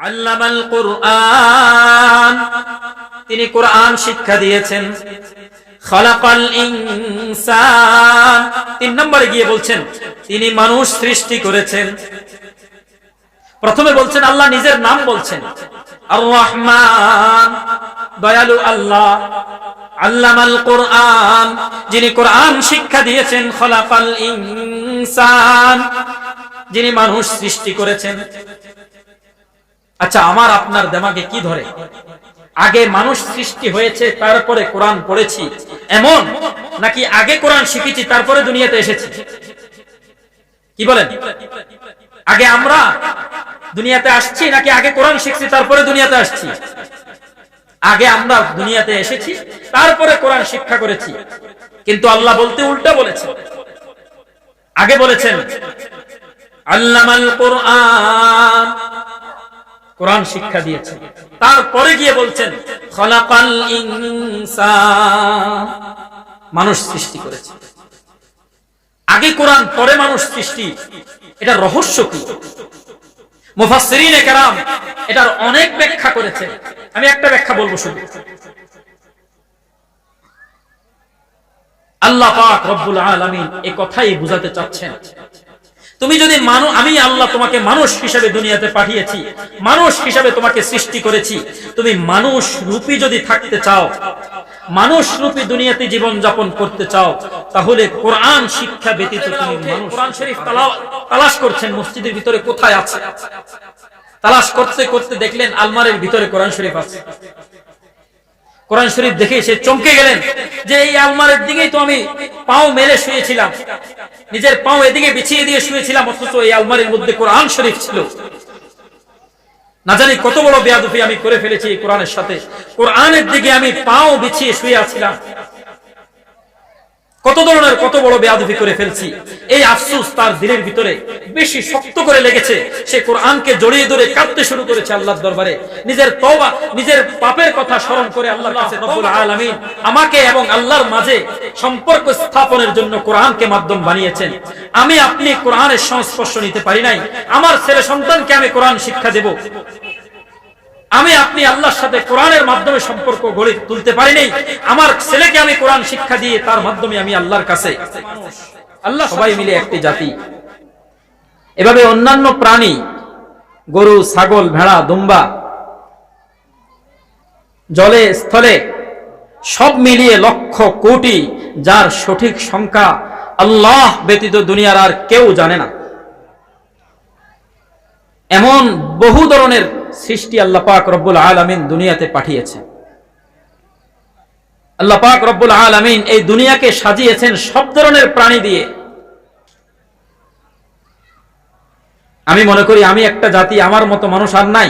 আল্লামাল কুরআন, তিনি কোরআন শিক্ষা দিয়েছেন। খালাকাল ইনসান, 3 নম্বরে গিয়ে বলছেন তিনি মানুষ সৃষ্টি করেছেন। প্রথমে বলছেন আল্লাহ নিজের নাম বলছেন আর রহমান, দয়ালু আল্লাহ। আল্লামাল কুরআন, যিনি কোরআন শিক্ষা দিয়েছেন। খালাকাল ইনসান, যিনি মানুষ সৃষ্টি করেছেন। আচ্ছা, আমার আপনার দিমাগে কি ধরে? আগে মানুষ সৃষ্টি হয়েছে তারপরে কোরআন পড়েছি এমন, নাকি আগে কোরআন শিখেছি তারপরে দুনিয়াতে এসেছি? কি বলেন? আগে আমরা দুনিয়াতে আসছি নাকি আগে কোরআন শিখছি তারপরে দুনিয়াতে আসছি? আগে আমরা দুনিয়াতে এসেছি তারপরে কোরআন শিক্ষা করেছি। কিন্তু আল্লাহ বলতে উল্টা বলেছেন। আগে বলেছেন আল্লামাল কুরআন, কোরআন শিক্ষা দিয়েছে, তারপরে গিয়ে বলছেন খালাকাল ইনসান, মানুষ সৃষ্টি করেছে। আগে কোরআন পরে মানুষ সৃষ্টি, এটা রহস্য কি? মুফাসসিরিনে কেরাম এটার অনেক ব্যাখ্যা করেছে। আমি একটা ব্যাখ্যা বলবো শুধু। আল্লাহ পাক রব্বুল আলামিন এই কথাই বুঝাতে চাচ্ছেন, তুমি যদি আমি আল্লাহ তোমাকে মানুষ হিসেবে দুনিয়াতে পাঠিয়েছি, মানুষ হিসেবে তোমাকে সৃষ্টি করেছি, তুমি মানুষ রূপী যদি থাকতে চাও, মানুষ রূপী দুনিয়াতে জীবন যাপন করতে চাও, তাহলে কোরআন শিক্ষা ব্যতীত তুমি মানুষ। কোরআন শরীফ তালাশ করছেন মসজিদের ভিতরে কোথায় আছে, তালাশ করতে করতে দেখলেন আলমারির ভিতরে কোরআন শরীফ আছে। কোরআন শরীফ দেখে সে চমকে গেলেন যে এই আলমারির দিকেই তো আমি পাও মেলে শুয়েছিলাম, নিজের পাও এদিকে বিছিয়ে দিয়ে শুয়েছিলাম, অথচ এই আলমারির মধ্যে কোরআন শরীফ ছিল। না জানি কত বড় বেয়াদবি আমি করে ফেলেছি এই কোরআনের সাথে। কোরআনের দিকে আমি পাও বিছিয়ে শুয়ে আছিলাম, কত ধরনের কত বড় বেয়াদবি করে ফেলছি। এই আফসোস তার দিলের ভিতরে বেশি শক্ত করে লেগেছে। সে কোরআনকে জড়িয়ে ধরে কাঁদতে শুরু করেছে আল্লাহর দরবারে। নিজের তওবা, নিজের পাপের কথা স্মরণ করে আল্লাহর কাছে রব্বুল আলামিন আমাকে এবং আল্লাহর মাঝে সম্পর্ক স্থাপনের জন্য কোরআনকে মাধ্যম বানিয়েছেন। আমি আপনি কোরআনের সংস্পর্শ নিতে পারি নাই। আমার ছেলে সন্তানকে আমি কোরআন শিক্ষা দেব, আমি আপনি আল্লাহর সাথে কোরআনের মাধ্যমে সম্পর্ক গড়ে তুলতে পারিনি। আমার ছেলেকে আমি কোরআন শিক্ষা দিয়ে তার মাধ্যমে আমি আল্লাহর কাছে। আল্লাহ সবাই মিলে একটি জাতি। এভাবে অন্যান্য প্রাণী, গরু, ছাগল, ভেড়া, দুম্বা, জলে স্থলে সব মিলিয়ে লক্ষ কোটি, যার সঠিক সংখ্যা আল্লাহ ব্যতীত দুনিয়ার আর কেউ জানে না। এমন বহু ধরনের সৃষ্টি আল্লাহ পাক রব্বুল আলামিন দুনিয়াতে পাঠিয়েছেন। আল্লাহ পাক রব্বুল আলামিন এই দুনিয়াকে সাজিয়েছেন সব ধরনের প্রাণী দিয়ে। আমি মনে করি আমি একটা জাতি, আমার মতো মানুষ আর নাই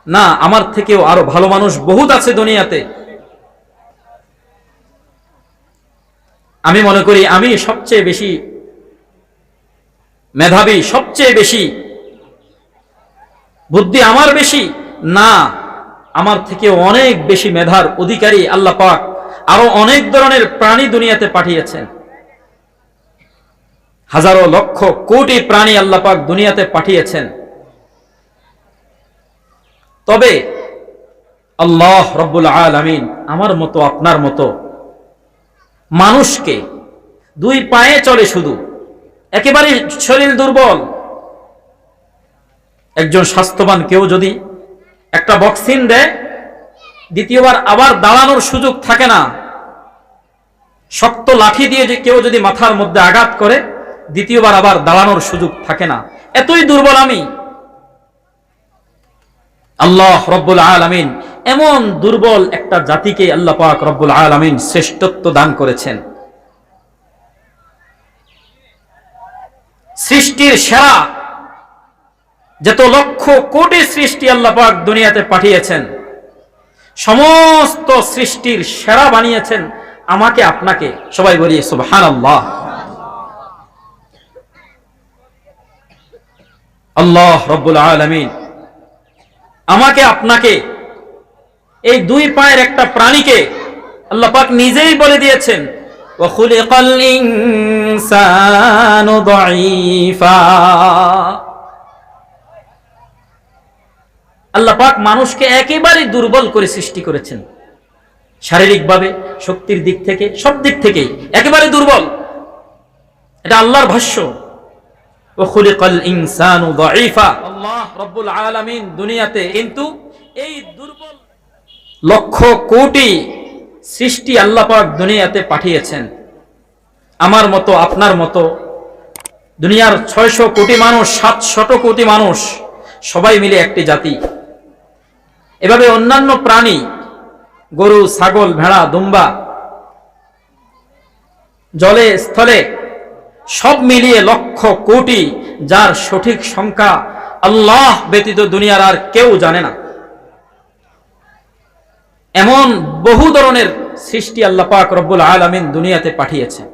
না, আমার থেকেও আরো ভালো মানুষ বহুত আছে দুনিয়াতে। আমি মনে করি আমি সবচেয়ে বেশি মেধাবী, সবচেয়ে বেশি বুদ্ধি আমার বেশি না, আমার থেকে অনেক বেশি মেধার অধিকারী আল্লাহ পাক আরো অনেক ধরনের প্রাণী দুনিয়াতে পাঠিয়েছেন। হাজারো লক্ষ কোটি প্রাণী আল্লাহ পাক দুনিয়াতে পাঠিয়েছেন। তবে আল্লাহ রব্বুল আলামিন আমার মতো আপনার মতো মানুষকে 2 পায়ে চলে, শুধু একেবারে শরীর দুর্বল, একজন স্বাস্থ্যবান কেউ যদি একটা বক্সিং দেয়, দ্বিতীয়বার আবার দাঁড়ানোর সুযোগ থাকে না। শক্ত লাঠি দিয়ে যে কেউ যদি মাথার মধ্যে আঘাত করে, দ্বিতীয়বার আবার দাঁড়ানোর সুযোগ থাকে না। এতই দুর্বল আমি। আল্লাহ রব্বুল আলামিন এমন দুর্বল একটা জাতিকে আল্লাহ পাক রব্বুল আলামিন শ্রেষ্ঠত্ব দান করেছেন। সৃষ্টির সেরা যত লক্ষ কোটি সৃষ্টি আল্লাহ পাক দুনিয়াতে পাঠিয়েছেন, সমস্ত সৃষ্টির সেরা বানিয়েছেন আমাকে আপনাকে। সবাই বলি সুবহানাল্লাহ। আল্লাহ রব্বুল আলামিন আমাকে আপনাকে, এই 2 পায়ের একটা প্রাণীকে আল্লাহ পাক নিজেই বলে দিয়েছেন ওয়া খুলিকাল ইনসানু দাঈফা। 2 আল্লাহ পাক মানুষকে একেবারে দুর্বল করে সৃষ্টি করেছেন, শারীরিকভাবে, শক্তির দিক থেকে, সব দিক থেকেই একেবারে দুর্বল। এটা আল্লাহর ভাষ্য। ও খুলিকাল ইনসানু দাঈফা, আল্লাহ রাব্বুল আলামিন দুনিয়াতে কিন্তু এই দুর্বল লক্ষ কোটি সৃষ্টি আল্লাহ পাক দুনিয়াতে পাঠিয়েছেন। আমার মতো, আপনার মতো, দুনিয়ার 600 কোটি মানুষ, 700 কোটি মানুষ, সবাই মিলে একটি জাতি। এভাবে অন্যান্য প্রাণী, গরু, ছাগল, ভেড়া, দুম্বা, জলে স্থলে সব মিলিয়ে লক্ষ কোটি, যার সঠিক সংখ্যা আল্লাহ ব্যতীত দুনিয়ার আর কেউ জানে না। এমন বহু ধরনের সৃষ্টি আল্লাহ পাক রব্বুল আলামিন দুনিয়াতে পাঠিয়েছেন।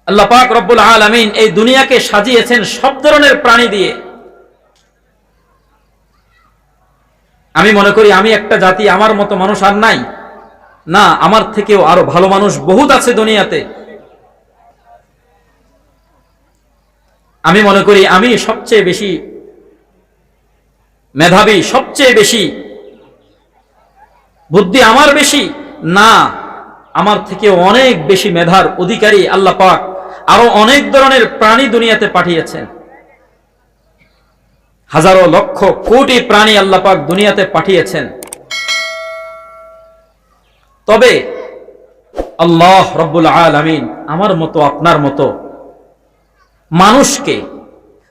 আল্লাহ পাক রব্বুল আলামিন এই দুনিয়াকে সাজিয়েছেন সব ধরনের প্রাণী দিয়ে। আমি মনে করি আমি একটা জাতি, আমার মতো মানুষ আর নাই, না, আমার থেকেও আরো ভালো মানুষ বহুত আছে দুনিয়াতে। আমি মনে করি আমি সবচেয়ে বেশি মেধাবী, সবচেয়ে বেশি বুদ্ধি আমার বেশি, না, আমার থেকে অনেক বেশি মেধার অধিকারী আল্লাহ পাক আরো অনেক ধরনের প্রাণী দুনিয়াতে পাঠিয়েছেন। হাজারো লক্ষ কোটি প্রাণী আল্লাহ পাক দুনিয়াতে পাঠিয়েছেন। তবে আল্লাহ রাব্বুল আলামিন আমার মতো, আপনার মতো মানুষকে,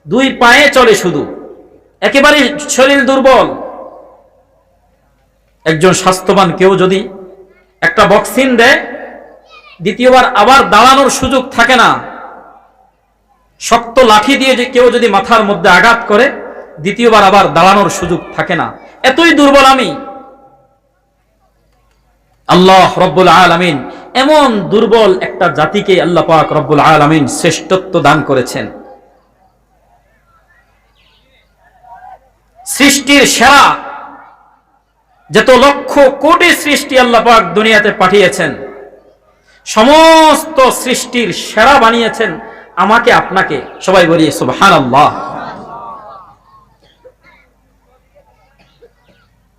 2 পায়ে চলে শুধু, একেবারে শরীর দুর্বল, একজন স্বাস্থ্যবান কেউ যদি একটা বক্সিং দেয়, দ্বিতীয়বার আবার দাঁড়ানোর সুযোগ থাকে না। শক্ত লাঠি দিয়ে যে কেউ যদি মাথার মধ্যে আঘাত করে, দ্বিতীয়বার আবার দাঁড়ানোর সুযোগ থাকে না, এতই দুর্বল আমি। আল্লাহ রব্বুল আলামিন এমন দুর্বল একটা জাতিকে আল্লাহ পাক রব্বুল আলামিন শ্রেষ্ঠত্ব দান করেছেন। সৃষ্টির সেরা যত লক্ষ কোটি সৃষ্টি আল্লাহ পাক দুনিয়াতে পাঠিয়েছেন, সমস্ত সৃষ্টির সেরা বানিয়েছেন আমাকে, আপনাকে। সবাই বলি সুবহানাল্লাহ।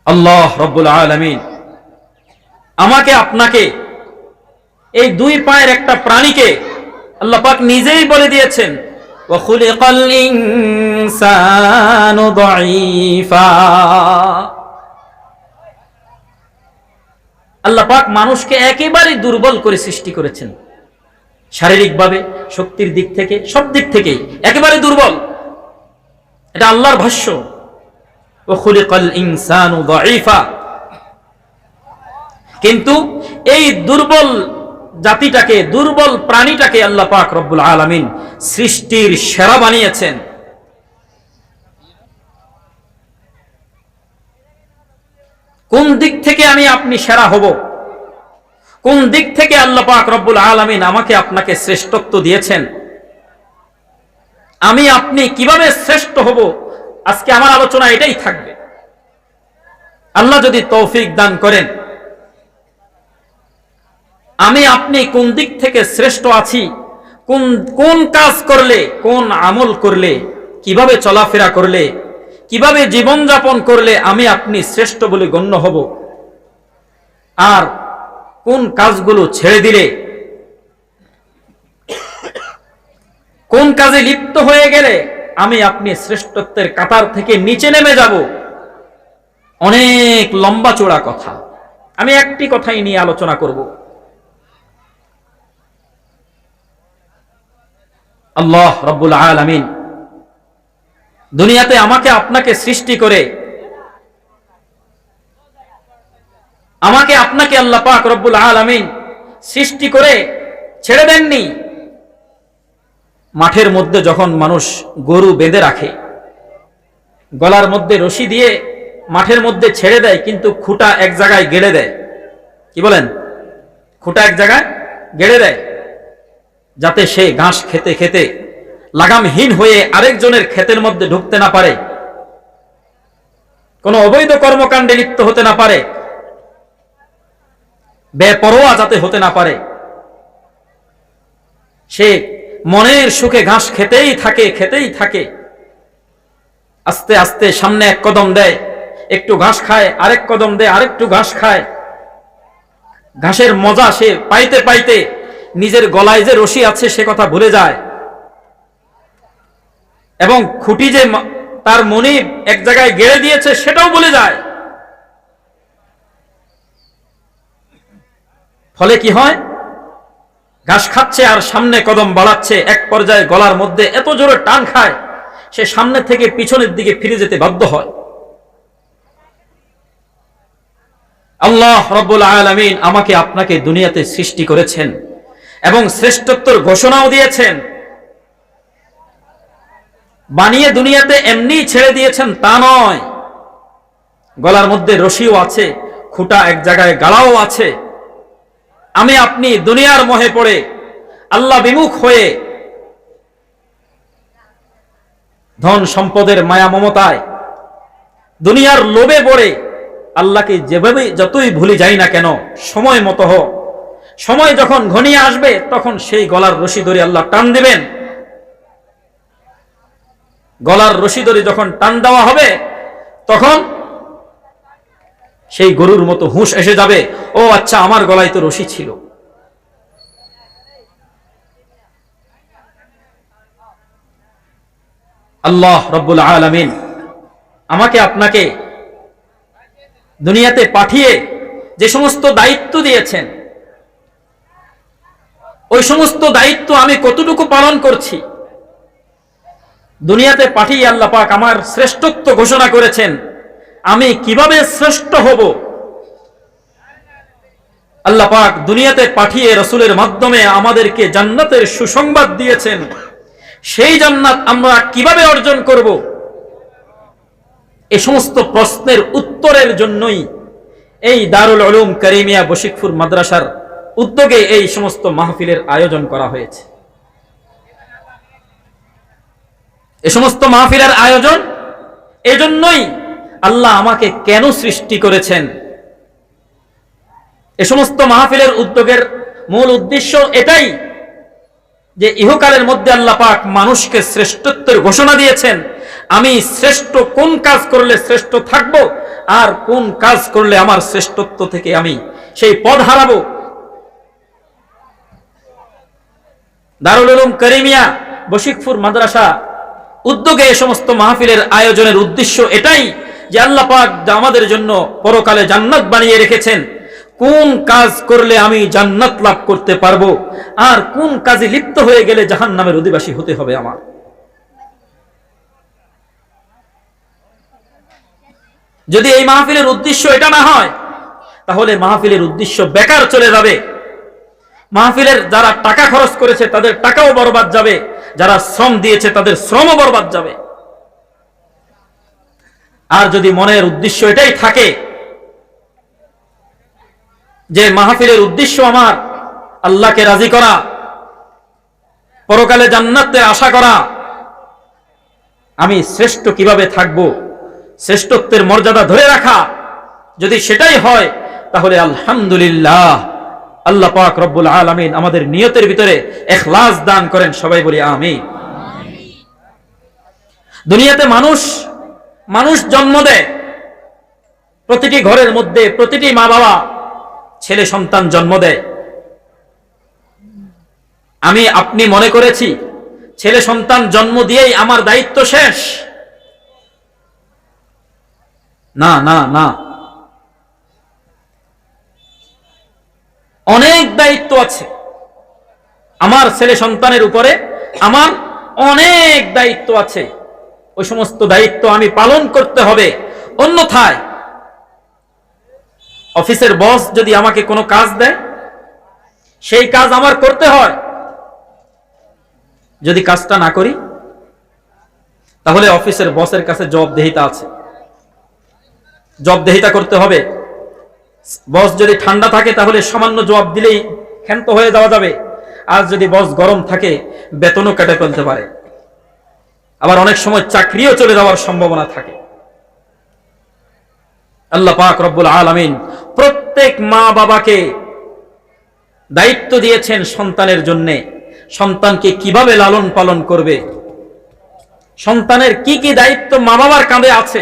আল্লাহ রব্বুল আলামিন আমাকে, আপনাকে, এই 2 পায়ের একটা প্রাণীকে আল্লাহ পাক নিজেই বলে দিয়েছেন, ওয়া খুলিকাল ইনসানু দাঈফা। আল্লাহ পাক মানুষকে একেবারে দুর্বল করে সৃষ্টি করেছেন, শারীরিকভাবে, শক্তির দিক থেকে, সব দিক থেকেই একেবারে দুর্বল। এটা আল্লাহর ভাষ্য। ওয়া খুলিকাল ইনসানু দাঈফা। কিন্তু এই দুর্বল জাতিটাকে, দুর্বল প্রাণীটাকে আল্লাহ পাক রব্বুল আলামিন সৃষ্টির সেরা বানিয়েছেন। কোন দিক থেকে আমি আপনি সেরা হব, কোন দিক থেকে আল্লাহ পাক রব্বুল আলামিন আমাকে, আপনাকে শ্রেষ্ঠত্ব দিয়েছেন, আমি আপনি কিভাবে শ্রেষ্ঠ হব, আজকে আমার আলোচনা এটাই থাকবে। আল্লাহ যদি তৌফিক দান করেন, আমি আপনি কোন দিক থেকে শ্রেষ্ঠ আছি, কোন কাজ করলে, কোন আমল করলে, কিভাবে চলাফেরা করলে, কিভাবে জীবনযাপন করলে আমি আপনি শ্রেষ্ঠ বলে গণ্য হব, আর কোন কাজগুলো ছেড়ে দিলে, কোন কাজে লিপ্ত হয়ে গেলে আমি আপনি শ্রেষ্ঠত্বের কাতার থেকে নিচে নেমে যাব। অনেক লম্বা চওড়া কথা, আমি একটি কথাই নিয়ে আলোচনা করব। আল্লাহ রাব্বুল আলামিন দুনিয়াতে আমাকে, আপনাকে সৃষ্টি করে, আমাকে, আপনাকে আল্লাহ পাক রব্বুল আলামিন সৃষ্টি করে ছেড়ে দেননি। মাঠের মধ্যে যখন মানুষ গরু বেঁধে রাখে, গলার মধ্যে রশি দিয়ে মাঠের মধ্যে ছেড়ে দেয়, কিন্তু খুঁটা এক জায়গায় গেড়ে দেয়। কি বলেন? খুঁটা এক জায়গায় গেড়ে দেয়, যাতে সে ঘাস খেতে খেতে লাগামহীন হয়ে আরেকজনের ক্ষেতের মধ্যে ঢুকতে না পারে, কোনো অবৈধ কর্মকাণ্ডে লিপ্ত হতে না পারে, বেপরোয়া যাতে হতে না পারে। সে মনের সুখে ঘাস খেতেই থাকে, খেতেই থাকে। আস্তে আস্তে সামনে এক কদম দেয়, একটু ঘাস খায়, আরেক কদম দেয়, আরেকটু ঘাস খায়। ঘাসের মজা সে পাইতে পাইতে নিজের গলায় যে রশি আছে সে কথা ভুলে যায়, এবং খুঁটি যে তার মনিব এক জায়গায় গেড়ে দিয়েছে সেটাও ভুলে যায়। ফলে কি হয়, ঘাস খাচ্ছে আর সামনে কদম বাড়াচ্ছে, এক পর্যায়ে গলার মধ্যে এত জোরে টান খায় সে সামনে থেকে পিছনের দিকে ফিরে যেতে বাধ্য হয়। আল্লাহ রাব্বুল আলামিন আমাকে আপনাকে দুনিয়াতে সৃষ্টি করেছেন এবং শ্রেষ্ঠত্বের ঘোষণাও দিয়েছেন। বানিয়ে দুনিয়াতে এমনি ছেড়ে দিয়েছেন তা নয়, গলার মধ্যে রশিও আছে, খুঁটা এক জায়গায় গাড়াও আছে। আমি আপনি দুনিয়ার মোহে পড়ে আল্লাহ বিমুখ হয়ে ধন সম্পদের মায়া মমতায় দুনিয়ার লোভে পড়ে আল্লাহকে যেভাবে যতই ভুলে যাই না কেন, সময় মতো সময় যখন ঘনিয়ে আসবে তখন সেই গলার রশি ধরে আল্লাহ টান দিবেন। গলার রশি ধরে যখন টান দেওয়া হবে তখন সেই গরুর মতো হুঁশ এসে যাবে, ও আচ্ছা আমার গলায় তো রশি ছিল। আল্লাহ রাব্বুল আলামিন আমাকে আপনাকে দুনিয়াতে পাঠিয়ে যে সমস্ত দায়িত্ব দিয়েছেন, ওই সমস্ত দায়িত্ব আমি কতটুকু পালন করছি। দুনিয়াতে পাঠিয়ে আল্লাহ পাক আমার শ্রেষ্ঠত্ব ঘোষণা করেছেন, আমি কিভাবে শ্রেষ্ঠ হব। আল্লাহ পাক দুনিয়াতে পাঠিয়ে রাসূলের মাধ্যমে আমাদেরকে জান্নাতের সুসংবাদ দিয়েছেন, সেই জান্নাত আমরা কিভাবে অর্জন করব, এই সমস্ত প্রশ্নের উত্তরের জন্যই এই দারুল উলুম কারিমিয়া বশিকপুর মাদ্রাসার উদ্যোগে এই সমস্ত মাহফিলের আয়োজন করা হয়েছে। এই সমস্ত মাহফিলের আয়োজন এজন্যই আল্লাহ আমাকে কেন সৃষ্টি করেছেন। এই সমস্ত মাহফিলের উদ্যোগের মূল উদ্দেশ্য এটাই যে ইহকালের মধ্যে আল্লাহ পাক মানুষকে শ্রেষ্ঠত্বের ঘোষণা দিয়েছেন। আমি শ্রেষ্ঠ কোন কাজ করলে শ্রেষ্ঠ থাকব, আর কোন কাজ করলে আমার শ্রেষ্ঠত্ব থেকে আমি সেই পদ হারাবো। দারুল উলুম কারিমিয়া বশিকপুর মাদ্রাসা উদ্যোগে এই সমস্ত মাহফিলের আয়োজনের উদ্দেশ্য এটাই যে আল্লাহ পাক আমাদের জন্য পরকালে জান্নাত বানিয়ে রেখেছেন, কোন কাজ করলে আমি জান্নাত লাভ করতে পারবো, আর কোন কাজে লিপ্ত হয়ে গেলে জাহান্নামের অধিবাসী হতে হবে আমার। যদি এই মাহফিলের উদ্দেশ্য এটা না হয় তাহলে মাহফিলের উদ্দেশ্য বেকার চলে যাবে। মাহফিলের যারা টাকা খরচ করেছে তাদের টাকাও বরবাদ যাবে, যারা শ্রম দিয়েছে তাদের শ্রমও বরবাদ যাবে। আর যদি মনের উদ্দেশ্য এটাই থাকে যে মাহফিলের উদ্দেশ্য আমার আল্লাহকে রাজি করা, পরকালে জান্নাতের আশা করা, আমি শ্রেষ্ঠ কিভাবে থাকব, শ্রেষ্ঠত্বের মর্যাদা ধরে রাখা, যদি সেটাই হয় তাহলে আলহামদুলিল্লাহ, আল্লাহ পাক রব্বুল আলামিন আমাদের নিয়তের ভিতরে ইখলাস দান করেন। সবাই বলি আমিন। দুনিয়াতে মানুষ জন্ম দেয়, প্রতিটি ঘরের মধ্যে প্রতিটি মা বাবা ছেলে সন্তান জন্ম দেয়। আমি আপনি মনে করেছি ছেলে সন্তান জন্ম দিয়েই আমার দায়িত্ব শেষ। না না না, অনেক দায়িত্ব আছে আমার ছেলে সন্তানের উপরে, আমার অনেক দায়িত্ব আছে। ওই সমস্ত দায়িত্ব আমি পালন করতে হবে, অন্যথায় অফিসের বস যদি আমাকে কোনো কাজ দেয় সেই কাজ আমার করতে হয়। যদি কাজটা না করি তাহলে অফিসের বসের কাছে জবাবদিহিতা আছে, জবাবদিহিতা করতে হবে। বস যদি ঠান্ডা থাকে তাহলে সামান্য জবাব দিলেই ক্ষান্ত হয়ে যাওয়া যাবে, আর যদি বস গরম থাকে বেতনও কেটে ফেলতে পারে, আবার অনেক সময় চাকরিও চলে যাওয়ার সম্ভাবনা থাকে। আল্লাহ পাক রব্বুল আলামিন প্রত্যেক মা বাবাকে দায়িত্ব দিয়েছেন সন্তানের জন্য, সন্তানকে কিভাবে লালন পালন করবে, সন্তানের কি কি দায়িত্ব মা বাবার কাঁধে আছে।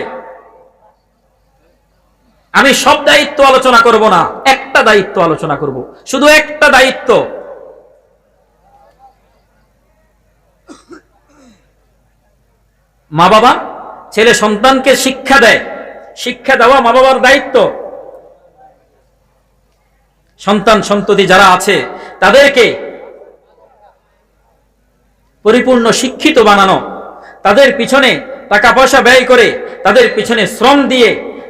আমি সব দায়িত্ব আলোচনা করব না, একটা দায়িত্ব আলোচনা করব, শুধু একটা দায়িত্ব। মা বাবা, ছেলে সন্তানকে শিক্ষা দেয়, শিক্ষা দেওয়া মা বাবার দায়িত্ব। সন্তান সন্ততি যারা আছে তাদেরকে পরিপূর্ণ শিক্ষিত বানানো, তাদের পিছনে টাকা পয়সা ব্যয় করে, তাদের পিছনে শ্রম দিয়ে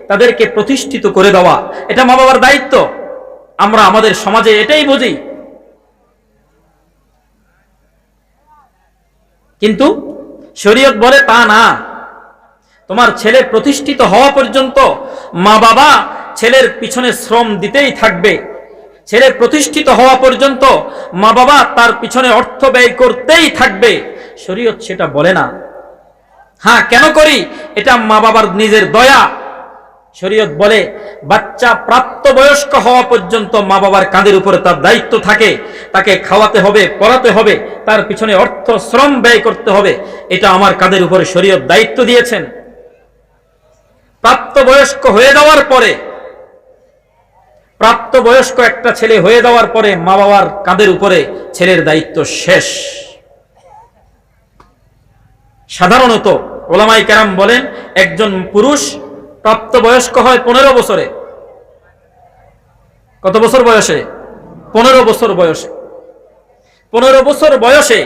তাদেরকে প্রতিষ্ঠিত করে দেওয়া, এটা মা বাবার দায়িত্ব। আমরা আমাদের সমাজে এটাই বুঝি, কিন্তু শরীয়ত বলে তা না। তোমার ছেলে প্রতিষ্ঠিত হওয়া পর্যন্ত মা বাবা ছেলের পিছনে শ্রম দিতেই থাকবে। ছেলে প্রতিষ্ঠিত হওয়া পর্যন্ত মা বাবা তার পিছনে অর্থ ব্যয় করতেই থাকবে। শরীয়ত সেটা বলে না। হ্যাঁ, কেন করি? এটা মা বাবার নিজের দয়া। শরীয়ত বলে বাচ্চা প্রাপ্তবয়স্ক হওয়া পর্যন্ত মা বাবার কাঁধের উপরে তার দায়িত্ব থাকে, তাকে খাওয়াতে হবে, পড়াতে হবে, তার পিছনে অর্থ শ্রম ব্যয় করতে হবে। এটা আমার কাঁধের উপরে শরীয়ত দায়িত্ব দিয়েছেন। প্রাপ্তবয়স্ক হয়ে যাওয়ার পরে, প্রাপ্তবয়স্ক একটা ছেলে হয়ে যাওয়ার পরে মা বাবার কাঁধের উপরে ছেলের দায়িত্ব শেষ। সাধারণত ওলামায়ে কেরাম বলেন একজন পুরুষ প্রাপ্তবয়স্ক হয় 15 বছরে। কত বছর বয়সে? 15 বছর বয়সে। 15 বছর বয়সে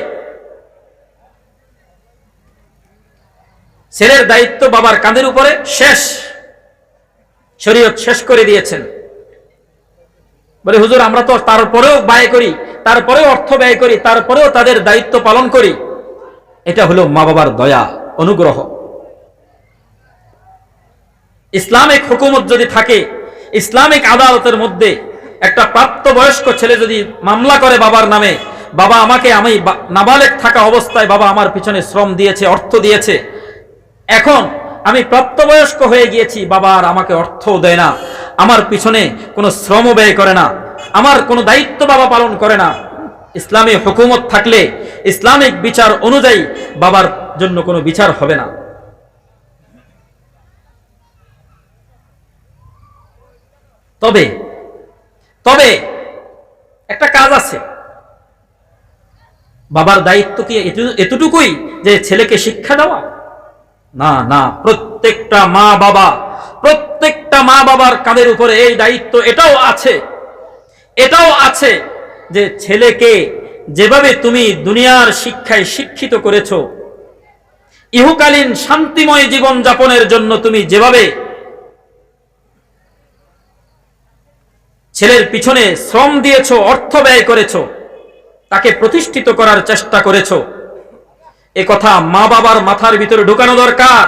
ছেলের দায়িত্ব বাবার কাঁধের উপরে শেষ। শরীয়ত শেষ করে দিয়েছেন। বলে হুজুর, আমরা তো তারপরেও ব্যয় করি, তারপরেও অর্থ ব্যয় করি, তারপরেও তাদের দায়িত্ব পালন করি। এটা হলো মা বাবার দয়া, অনুগ্রহ। ইসলামিক হুকুমত যদি থাকে, ইসলামিক আদালতের মধ্যে একটা প্রাপ্তবয়স্ক ছেলে যদি মামলা করে বাবার নামে, বাবা আমাকে, আমি নাবালেগ থাকা অবস্থায় বাবা আমার পিছনে শ্রম দিয়েছে, অর্থ দিয়েছে, এখন আমি প্রাপ্তবয়স্ক হয়ে গিয়েছি, বাবা আর আমাকে অর্থও দেয় না, আমার পিছনে কোনো শ্রম ব্যয় করে না, আমার কোনো দায়িত্ব বাবা পালন করে না, ইসলামী হুকুমত থাকলে ইসলামিক বিচার অনুযায়ী বাবার জন্য কোনো বিচার হবে না। তবে তবে একটা কাজ আছে। বাবার দায়িত্ব কি এতটুকুই যে ছেলেকে শিক্ষা দেওয়া? না না, প্রত্যেকটা মা বাবার কাঁধের উপরে এই দায়িত্ব এটাও আছে যে ছেলেকে যেভাবে তুমি দুনিয়ার শিক্ষায় শিক্ষিত করেছো, ইহকালীন শান্তিময় জীবন যাপনের জন্য তুমি যেভাবে ছেলের পিছনে শ্রম দিয়েছো, অর্থ ব্যয় করেছো, তাকে প্রতিষ্ঠিত করার চেষ্টা করেছো, এ কথা মা বাবার মাথার ভিতরে ঢুকানো দরকার।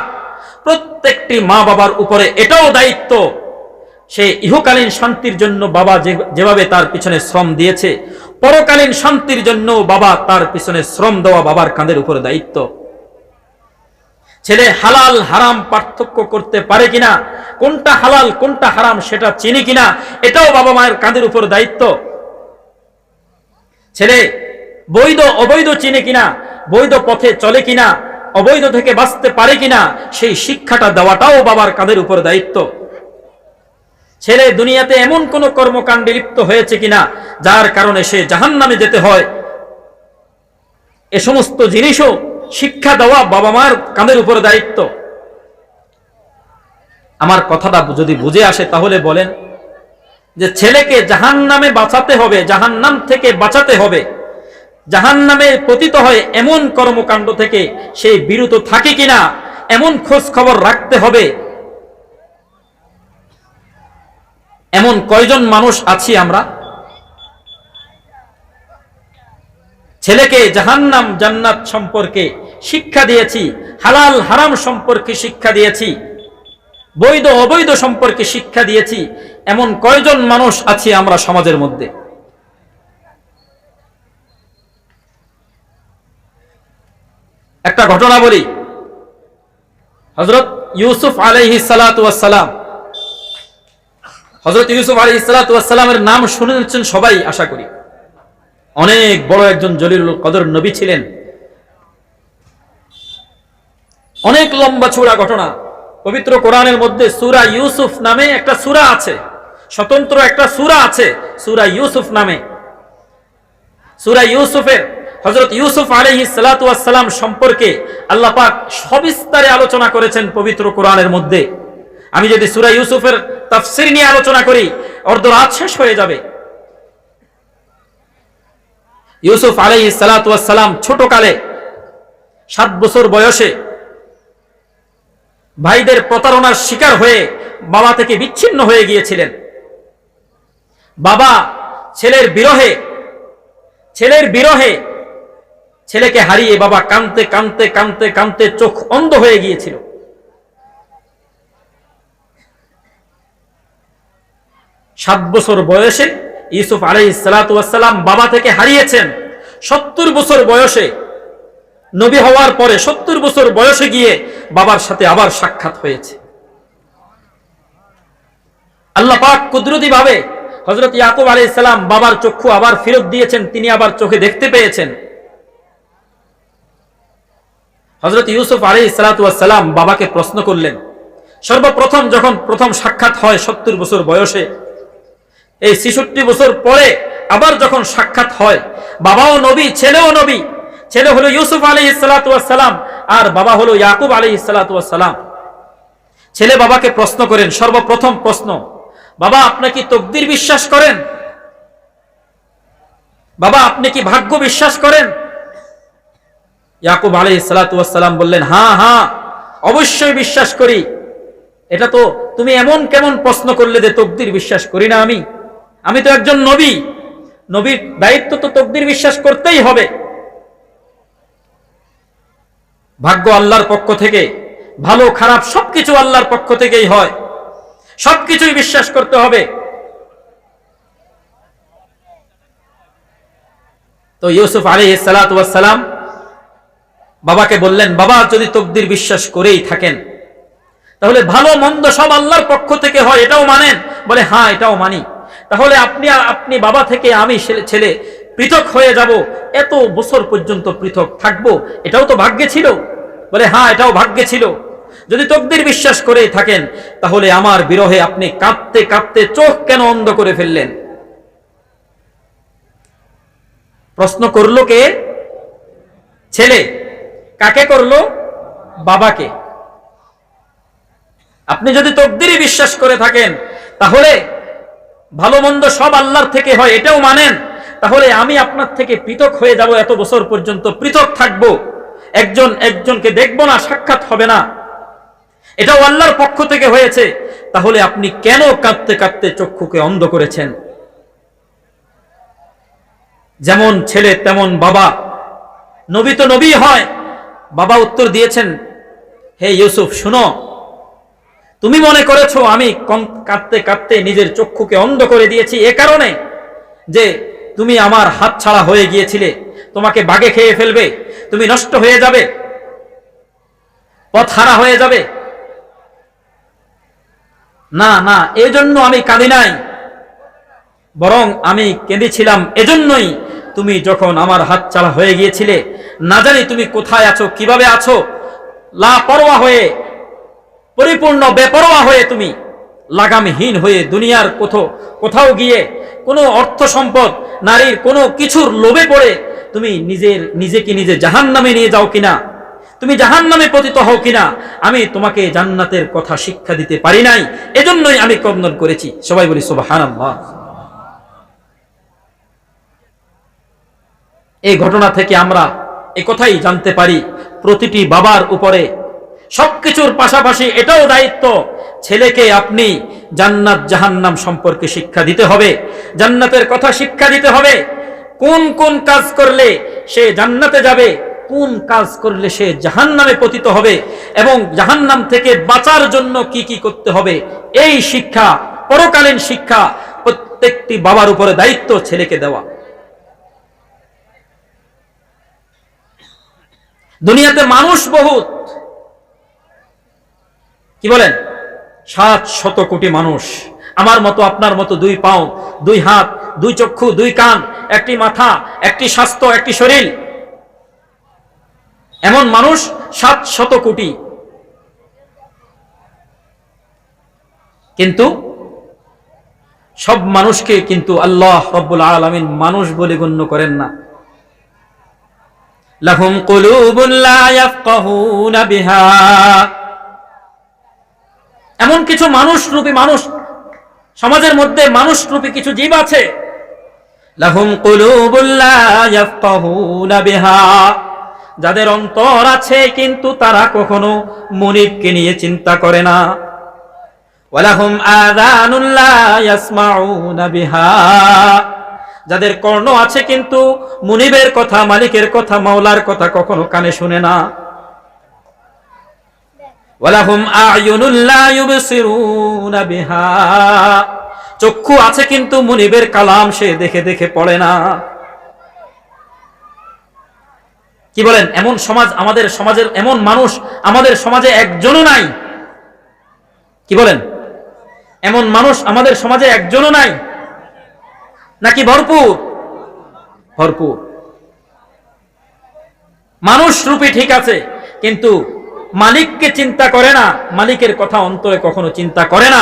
প্রত্যেকটি মা বাবার উপরে এটাও দায়িত্ব, সে ইহকালীন শান্তির জন্য বাবা যেভাবে তার পিছনে শ্রম দিয়েছে, পরকালীন শান্তির জন্য বাবা তার পিছনে শ্রম দেওয়া বাবার কাঁধের উপরে দায়িত্ব। ছেলে হালাল হারাম পার্থক্য করতে পারে কিনা, কোনটা হালাল কোনটা হারাম সেটা চিনি কিনা, এটাও বাবা মায়ের কাঁধের উপর দায়িত্ব। ছেলে বৈধ অবৈধ চিনে কিনা, বৈধ পথে চলে কিনা, অবৈধ থেকে বাঁচতে পারে কিনা, সেই শিক্ষাটা দেওয়াটাও বাবার কাঁধের উপর দায়িত্ব। ছেলে দুনিয়াতে এমন কোন কর্মকাণ্ডে লিপ্ত হয়েছে কিনা যার কারণে সে জাহান্নামে যেতে হয়, এ সমস্ত জিনিসও শিক্ষা দেওয়া বাবা মার কাঁধের উপর দায়িত্ব। আমার কথাটা যদি বুঝে আসে তাহলে বলেন যে ছেলেকে জাহান্নামে বাঁচাতে হবে, জাহান্নাম থেকে বাঁচাতে হবে, জাহান্নামে পতিত হয় এমন কর্মকাণ্ড থেকে সে বিরত থাকে কিনা এমন খোঁজ খবর রাখতে হবে। এমন কয়জন মানুষ আছি আমরা? ছেলেকে জাহান্নাম জান্নাত সম্পর্কে শিক্ষা দিয়েছি, হালাল হারাম সম্পর্কে শিক্ষা দিয়েছি, বৈধ অবৈধ সম্পর্কে শিক্ষা দিয়েছি, এমন কয়জন মানুষ আছি আমরা সমাজের মধ্যে? একটা ঘটনা বলি। হযরত ইউসুফ আলাইহিস সালাতু ওয়াস সালাম, হযরত ইউসুফ আলাইহিস সালাতু ওয়াস সালামের নাম শুনেছেন সবাই আশা করি। অনেক বড় একজন জলিলুল কদর নবী ছিলেন। অনেক লম্বা চূড়া ঘটনা। পবিত্র কোরআনের মধ্যে সূরা ইউসুফ নামে একটা সূরা আছে, স্বতন্ত্র একটা সূরা আছে সূরা ইউসুফ নামে। সূরা ইউসুফের হযরত ইউসুফ আলাইহিস সালাতু ওয়াস সালাম সম্পর্কে আল্লাহ পাক সবিস্তারে আলোচনা করেছেন পবিত্র কোরআনের মধ্যে। আমি যদি সূরা ইউসুফের তাফসীর নিয়ে আলোচনা করি অর্ধরাত শেষ হয়ে যাবে। ইউসুফ আলাইহিস সালাতু ওয়াস সালাম ছোটকালে 7 বছর বয়সে ভাইদের প্রতারণার শিকার হয়ে বাবা থেকে বিচ্ছিন্ন হয়ে গিয়েছিলেন। বাবা ছেলের বিরহে ছেলেকে হারিয়ে বাবা কাঁদতে কাঁদতে কাঁদতে কাঁদতে চোখ অন্ধ হয়ে গিয়েছিল। সাত বছর বয়সে ইউসুফ আলাইহিস সালাতু ওয়াস সালাম বাবা থেকে হারিয়েছেন। 70 বছর বয়সে নবী হওয়ার পরে 70 বছর বয়সে গিয়ে বাবার সাথে আবার সাক্ষাৎ হয়েছে। আল্লাহ পাক কুদরতি ভাবে হযরত ইয়াকুব আলাইহিস সালাম বাবার চক্ষু আবার ফেরত দিয়েছেন, তিনি আবার চোখে দেখতে পেয়েছেন। হযরত ইউসুফ আলাইহিস সালাতু ওয়াস সালাম বাবাকে প্রশ্ন করলেন। সর্বপ্রথম যখন প্রথম সাক্ষাৎ হয় 70 বছর বয়সে, এই 66 বছর পরে আবার যখন সাক্ষাৎ হয়, বাবাও নবী ছেলেও নবী, ছেলে হলো ইউসুফ আলাইহিস সালাতু ওয়াস সালাম আর বাবা হলো ইয়াকুব আলাইহিস সালাতু ওয়াস সালাম। ছেলে বাবাকে প্রশ্ন করেন, সর্বপ্রথম প্রশ্ন, বাবা আপনি কি তকদির বিশ্বাস করেন? বাবা আপনি কি ভাগ্য বিশ্বাস করেন? ইয়াকুব আলাইহিস সালাতু ওয়াস সালাম বললেন, হ্যাঁ হ্যাঁ অবশ্যই বিশ্বাস করি। এটা তো তুমি এমন কেমন প্রশ্ন করলে যে তকদির বিশ্বাস করি না? আমি তো একজন নবী, নবীর দায়িত্ব তো তকদির বিশ্বাস করতেই হবে। ভাগ্য আল্লাহর পক্ষ থেকে, ভালো খারাপ সবকিছু আল্লাহর পক্ষ থেকেই হয়, সবকিছুই বিশ্বাস করতে হবে। তো ইউসুফ আলাইহিস সালাতু ওয়াস সালাম বাবাকে বললেন, বাবা যদি তকদির বিশ্বাস করেই থাকেন তাহলে ভালো মন্দ সব আল্লাহর পক্ষ থেকে হয়, এটাও মানেন? বলে হ্যাঁ এটাও মানি। তাহলে আপনি বাবা থেকে আমি ছেলে পৃথক হয়ে যাব, এত বছর পর্যন্ত পৃথক থাকবো, এটাও তো ভাগ্যে ছিল? বলে হ্যাঁ এটাও ভাগ্যে ছিল। যদি তকদির বিশ্বাস করেই থাকেন তাহলে আমার বিরহে আপনি কাঁদতে কাঁদতে চোখ কেন অন্ধ করে ফেললেন? প্রশ্ন করলো কে? ছেলে। কাকে করলো? বাবাকে। আপনি যদি তকদিরই বিশ্বাস করে থাকেন তাহলে ভালো মন্দ সব আল্লাহর থেকে হয়, এটাও মানেন, তাহলে আমি আপনার থেকে পৃথক হয়ে যাব, এত বছর পর্যন্ত পৃথক থাকব, একজনকে দেখব না, সাক্ষাৎ হবে না, এটাও আল্লাহর পক্ষ থেকে হয়েছে, তাহলে আপনি কেন কাঁদতে কাঁদতে চক্ষুকে অন্ধ করেছেন? যেমন ছেলে তেমন বাবা, নবী তো নবী হয়। বাবা উত্তর দিয়েছেন, হে ইউসুফ শুনো, তুমি মনে করেছো আমি কাঁদতে কাঁদতে নিজের চক্ষুকে অন্ধ করে দিয়েছি এ কারণে যে তুমি আমার হাত ছাড়া হয়ে গিয়েছিলে, তোমাকে বাঘে খেয়ে ফেলবে, তুমি নষ্ট হয়ে যাবে, পথ হারা হয়ে যাবে। না না, এজন্য আমি কাঁদি নাই, বরং আমি কেঁদেছিলাম এজন্যই তুমি যখন আমার হাত ছাড়া হয়ে গিয়েছিলে, না জানি তুমি কোথায় আছো, কিভাবে আছো, লাপরোয়া হয়ে, পরিপূর্ণ বেপরোয়া হয়ে, তুমি লাগামহীন হয়ে দুনিয়ার কোথাও গিয়ে কোনো অর্থ সম্পদ, নারীর কোনো কিছুর লোভে পড়ে তুমি নিজেকে নিজে জাহান্নামে নিয়ে যাও কিনা, তুমি জাহান্নামে পতিত হও কিনা, আমি তোমাকে জান্নাতের কথা শিক্ষা দিতে পারি নাই, এজন্যই আমি ক্রন্দন করেছি। সবাই বলি সুবহানাল্লাহ। এই ঘটনা থেকে আমরা এই কথাই জানতে পারি, প্রতিটি বাবার উপরে সবকিছুর পাশাপাশি এটাও দায়িত্ব, ছেলেকে আপনি জান্নাত জাহান্নাম সম্পর্কে শিক্ষা দিতে হবে, জান্নাতের কথা শিক্ষা দিতে হবে, কোন কোন কাজ করলে সে জান্নাতে যাবে, কোন কাজ করলে সে জাহান্নামে পতিত হবে, এবং জাহান্নাম থেকে বাঁচার জন্য কি কি করতে হবে, এই শিক্ষা, পরকালীন শিক্ষা প্রত্যেকটি বাবার উপরে দায়িত্ব ছেলেকে দেওয়া। দুনিয়াতে মানুষ বহুত, কি বলেন, 700 কোটি মানুষ, আমার মতো আপনার মতো 2 পাও 2 হাত 2 চক্ষু 2 কান, একটি মাথা, একটি স্বাস্থ্য, একটি শরীর, এমন মানুষ 700 কোটি। কিন্তু সব মানুষকে কিন্তু আল্লাহ রাব্বুল আলামিন মানুষ বলে গণ্য করেন না। লাহুম কুলুবুন লা ইয়াফকাহুনা বিহা, এমন কিছু মানুষ সমাজের মধ্যে মানুষ রূপী কিছু জীব আছে, লাহুম কুলুবুন লা ইয়াফকাহুনা বিহা, যাদের অন্তর আছে কিন্তু তারা কখনো মুনিবকে নিয়ে চিন্তা করে না। ওয়ালাহুম আযানুন লা ইয়াসমাউনা বিহা, যাদের কর্ণ আছে কিন্তু মুনিবের কথা, মালিকের কথা, মাওলার কথা কখনো কানে শুনে না। ওয়ালাহুম আ'য়ুনুন লা ইউবসিরুনা বিহা, চক্ষু আছে কিন্তু মুনিবের কালাম সে দেখে দেখে পড়ে না। কি বলেন? এমন সমাজ আমাদের সমাজের, এমন মানুষ আমাদের সমাজে একজনও নাই। কি বলেন? এমন মানুষ আমাদের সমাজে একজনও নাই নাকি ভরপুর? ভরপুর মানুষ রূপী ঠিক আছে, কিন্তু মালিককে চিন্তা করে না, মালিকের কথা অন্তরে কখনো চিন্তা করে না।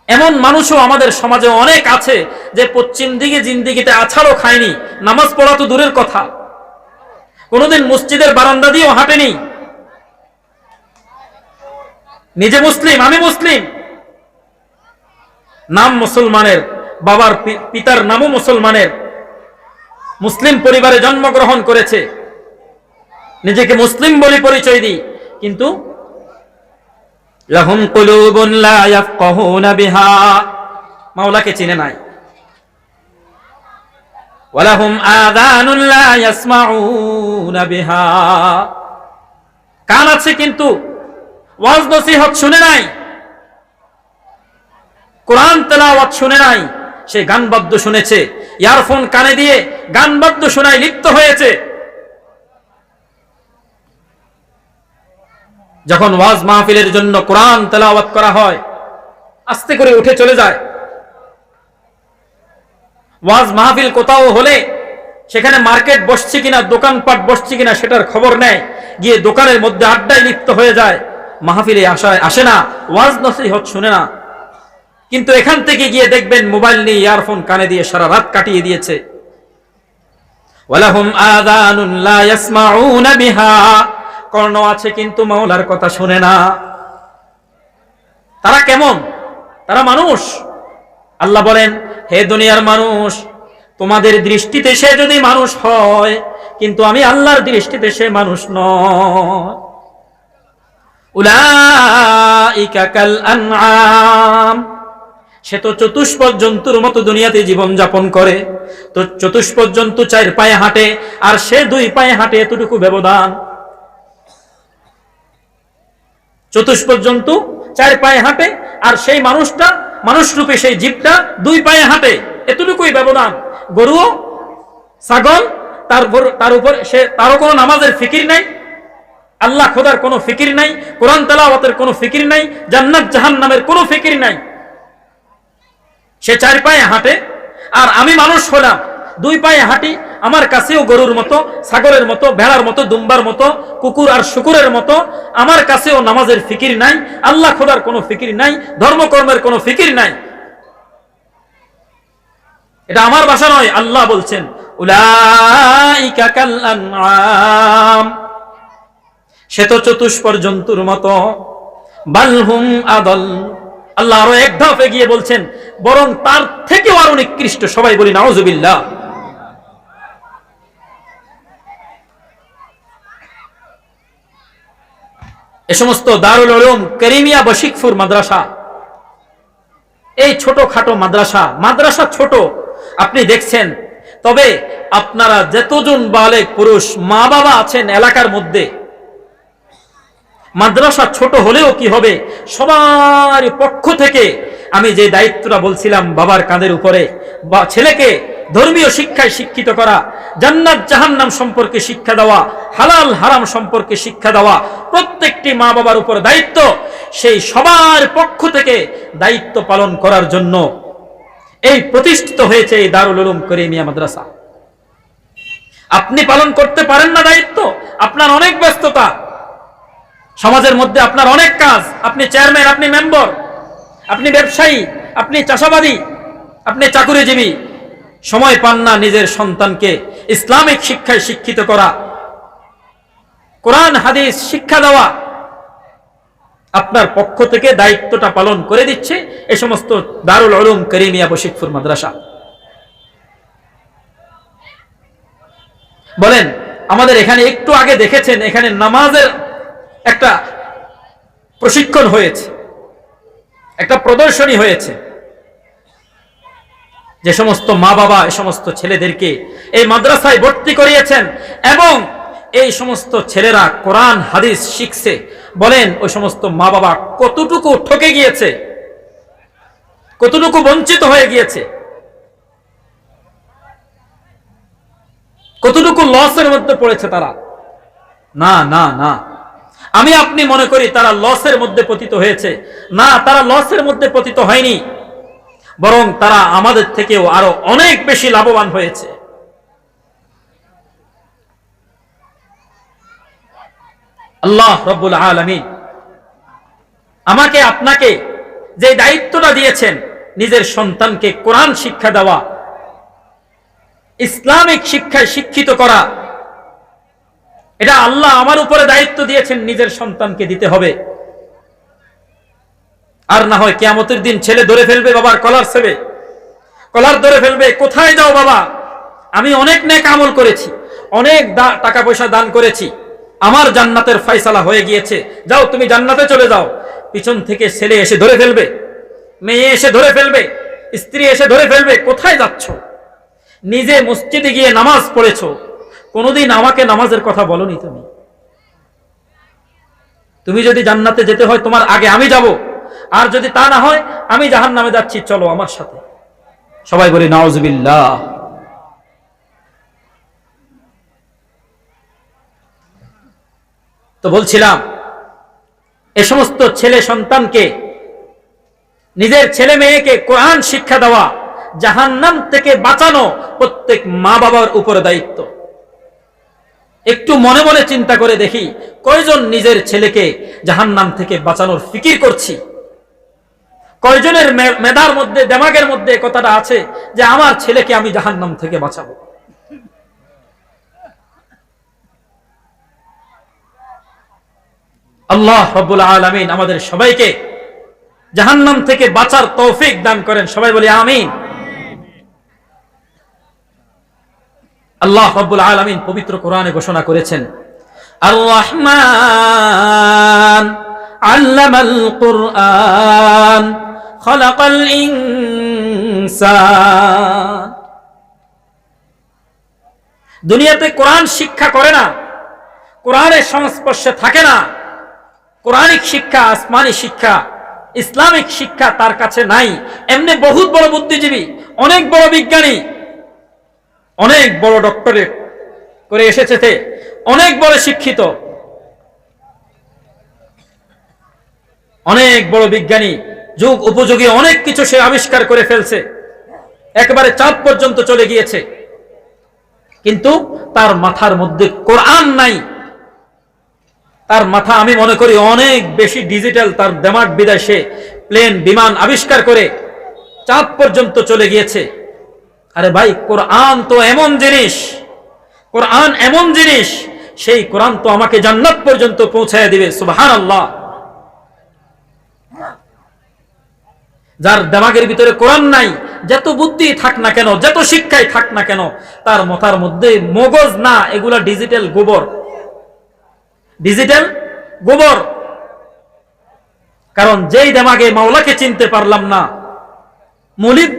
এমন মানুষও আমাদের সমাজে অনেক আছে যে পশ্চিম দিকে জিন্দিগিতে আছাড়ও খায়নি, নামাজ পড়া তো দূরের কথা, কোনোদিন মসজিদের বারান্দা দিয়েও হাঁটেনি। নিজে মুসলিম, আমি মুসলিম, নাম মুসলমানের, বাবার পিতার নামও মুসলমানের, মুসলিম পরিবারে জন্মগ্রহণ করেছে, নিজেকে মুসলিম বলে পরিচয় দিই, কিন্তু লাহুম কুলুবুন লা ইয়াফকাহুনা বিহা, মাওলাকে চিনে নাই। ওয়ালাহুম আযানুন লা ইয়াসমাউনা বিহা, কান আছে কিন্তু ওয়াজ নসিহত শুনে নাই, কোরআন তেলাওয়াত শুনে নাই, সে গান বাদ্য শুনেছে, ইয়ারফোন কানে দিয়ে গান বাদ্য শোনায় লিপ্ত হয়েছে। যখন ওয়াজ মাহফিলের জন্য কোরআন তেলাওয়াত করা হয় আস্তে করে উঠে চলে যায়। ওয়াজ মাহফিল কোথাও হলে সেখানে মার্কেট বসছে কিনা, দোকানপাট বসছে কিনা সেটার খবর নেয়, গিয়ে দোকানের মধ্যে আড্ডায় লিপ্ত হয়ে যায়, মাহফিলে আসে না, ওয়াজ নসিহত শুনে না। কিন্তু এখান থেকে গিয়ে দেখবেন মোবাইল নিয়ে ইয়ারফোন কানে দিয়ে সারা রাত কাটিয়ে দিয়েছে। ওয়ালাহুম আযানুন লা ইয়াসমাউনা বিহা, কর্ণ আছে কিন্তু মাওলার কথা শুনে না। তারা কেমন? তারা মানুষ। আল্লাহ বলেন, হে দুনিয়ার মানুষ, তোমাদের দৃষ্টিতে সে যদি মানুষ হয়, কিন্তু আমি আল্লাহর দৃষ্টিতে সে মানুষ নয়। উলাইকা কাল আনআম, সে তো চতুষ্পদ জন্তুর মতো দুনিয়াতে জীবন যাপন করে। তো চতুষ্পদ জন্তু 4 পায়ে হাঁটে আর সে 2 পায়ে হাঁটে, এতটুকু ব্যবধান। চতুষ্পদ জন্তু 4 পায়ে হাঁটে আর সেই মানুষটা, মানুষরূপী সেই জীবটা 2 পায়ে হাঁটে, এতটুকুই ব্যবধান। গরুও, ছাগল, তার উপর সে, তারও কোনো নামাজের ফিকির নাই, আল্লাহ খোদার কোনো ফিকির নাই, কোরআন তেলাওয়াতের কোনো ফিকির নাই, জান্নাত জাহান্নামের কোনো ফিকির নাই। সে 4 পায়ে হাঁটে আর আমি মানুষ হলাম 2 পায়ে হাঁটি, আমার কাছেও গরুর মতো, ছাগলের মতো, ভেড়ার মতো, দুম্বার মতো, কুকুর আর শুকুরের মতো আমার কাছেও নামাজের ফিকির নাই, আল্লাহ খোদার কোনো ফিকির নাই, ধর্মকর্মের কোনো ফিকির নাই। এটা আমার ভাষা নয়, আল্লাহ বলছেন উলাইকা কাল আনআম, সে তো চতুষ্পদ জন্তুর মতো। বালহুম আদাল, আল্লাহ আরো এক ধাপ এগিয়ে বলছেন, বরং তার থেকেও আরো নিকৃষ্ট। সবাই বলি নাউজুবিল্লাহ। এ সমস্ত দারুল উলুম কারিমিয়া বশিকপুর মাদ্রাসা, এই ছোটখাটো মাদ্রাসা ছোট আপনি দেখছেন, তবে আপনারা যতজন বালেগ পুরুষ মা বাবা আছেন এলাকার মধ্যে, মাদ্রাসা ছোট হলেও কি হবে, সবার পক্ষ থেকে আমি যে দায়িত্বটা বলছিলাম বাবার কাঁধের উপরে, বা ছেলেকে ধর্মীয় শিক্ষায় শিক্ষিত করা, জান্নাত জাহান্নাম সম্পর্কে শিক্ষা দেওয়া, হালাল হারাম সম্পর্কে শিক্ষা দেওয়া, প্রত্যেকটি মা বাবার উপর দায়িত্ব। সেই সবার পক্ষ থেকে দায়িত্ব পালন করার জন্য এই প্রতিষ্ঠিত হয়েছে এই দারুল উলুম কারিমিয়া মাদ্রাসা। আপনি পালন করতে পারেন না দায়িত্ব, আপনার অনেক ব্যস্ততা, সমাজের মধ্যে আপনার অনেক কাজ, আপনি চেয়ারম্যান, আপনি মেম্বার, আপনি ব্যবসায়ী, আপনি চাষাবাদী, আপনি চাকুরিজীবী, সময় পান না নিজের সন্তানকে ইসলামিক শিক্ষায় শিক্ষিত করা, কোরআন হাদিস শিক্ষা দেওয়া। আপনার পক্ষ থেকে দায়িত্বটা পালন করে দিচ্ছে এই সমস্ত দারুল উলুম কারিমিয়া বশিকপুর মাদ্রাসা। বলেন, আমাদের এখানে একটু আগে দেখেছেন, এখানে নামাজের একটা প্রশিক্ষণ হয়েছে, একটা প্রদর্শনী হয়েছে। যে সমস্ত মা বাবা এই সমস্ত ছেলেদেরকে এই মাদ্রাসায় ভর্তি করিয়েছেন এবং এই সমস্ত ছেলেরা কোরআন হাদিস শিখছে, বলেন ওই সমস্ত মা বাবা কতটুকু ঠকে গিয়েছে, কতটুকু বঞ্চিত হয়ে গিয়েছে, কতটুকু লসের মধ্যে পড়েছে তারা। না না না, আমি আপনি মনে করি তারা লসের মধ্যে পতিত হয়েছে। না, তারা লসের মধ্যে পতিত হয়নি, বরং তারা আমাদের থেকেও আরো অনেক বেশি লাভবান হয়েছে। আল্লাহ রাব্বুল আলামিন আমাকে আপনাকে যে দায়িত্বটা দিয়েছেন নিজের সন্তানকে কোরআন শিক্ষা দেওয়া, ইসলামিক শিক্ষায় শিক্ষিত করা, এটা আল্লাহ আমার উপরে দায়িত্ব দিয়েছেন, নিজের সন্তানকে দিতে হবে। আর না হয় কিয়ামতের দিন ছেলে ধরে ফেলবে বাবার কলার ছেড়ে, কলার ধরে ফেলবে, কোথায় যাও বাবা, আমি অনেক নেক আমল করেছি, অনেক টাকা পয়সা দান করেছি, আমার জান্নাতের ফয়সালা হয়ে গিয়েছে, যাও তুমি জান্নাতে চলে যাও। পিছন থেকে ছেলে এসে ধরে ফেলবে, মেয়ে এসে ধরে ফেলবে, স্ত্রী এসে ধরে ফেলবে, কোথায় যাচ্ছ? নিজে মসজিদে গিয়ে নামাজ পড়েছো, কোনোদিন আমাকে নামাজের কথা বলনি তুমি। তুমি যদি জান্নাতে যেতে হয় তোমার আগে আমি যাব, আর যদি তা না হয় আমি জাহান্নামে যাচ্ছি, চলো আমার সাথে। সবাই বলি নাউজুবিল্লাহ। তো বলছিলাম, এ সমস্ত ছেলে সন্তানকে, নিজের ছেলে মেয়েকে কোরআন শিক্ষা দেওয়া, জাহান্নাম থেকে বাঁচানো প্রত্যেক মা বাবার উপর দায়িত্ব। একটু মনে মনে চিন্তা করে দেখি, কয়জন নিজের ছেলেকে জাহান্নাম থেকে বাঁচানোর ফিকির করছি? কয়জনের মেধার মধ্যে, দেমাগের মধ্যে কথাটা আছে যে আমার ছেলেকে আমি জাহান্নাম থেকে বাঁচাবো? আল্লাহ রাব্বুল আলামিন আমাদের সবাইকে জাহান্নাম থেকে বাঁচার তৌফিক দান করেন। সবাই বলি আমিন। আল্লাহ রাব্বুল আলামিন পবিত্র কোরআনে ঘোষণা করেছেন, আর রহমান আল্লামাল কুরআন খালাকাল ইনসান। দুনিয়াতে কোরআন শিক্ষা করে না, কোরআনের সংস্পর্শে থাকে না, কোরআনিক শিক্ষা, আসমানি শিক্ষা, ইসলামিক শিক্ষা তার কাছে নাই। এমনি বহুত বড় বুদ্ধিজীবী, অনেক বড় বিজ্ঞানী, অনেক বড় ডক্টরেট করে এসেছে, অনেক বড় শিক্ষিত, অনেক বড় বিজ্ঞানী, যুগ উপযোগী অনেক কিছু সে আবিষ্কার করে ফেলছে, একেবারে চাঁদ পর্যন্ত চলে গিয়েছে, কিন্তু তার মাথার মধ্যে কোরআন নাই। তার মাথা আমি মনে করি অনেক বেশি ডিজিটাল, তার দেমাগ বিদায় সে প্লেন বিমান আবিষ্কার করে চাঁদ পর্যন্ত চলে গিয়েছে। আরে ভাই, কোরআন তো এমন জিনিস, কোরআন এমন জিনিস, সেই কোরআন তো আমাকে জান্নাত পর্যন্ত পৌঁছায় দিবে। সুবহানাল্লাহ। যার দেমাগের ভিতরে কোরআন নাই, যত বুদ্ধি থাক না কেন, যত শিক্ষাই থাক না কেন, তার মাথার মধ্যে মগজ না, এগুলা ডিজিটাল গোবর, ডিজিটাল গোবর। কারণ যেই দেমাগে মাওলাকে চিনতে পারলাম না,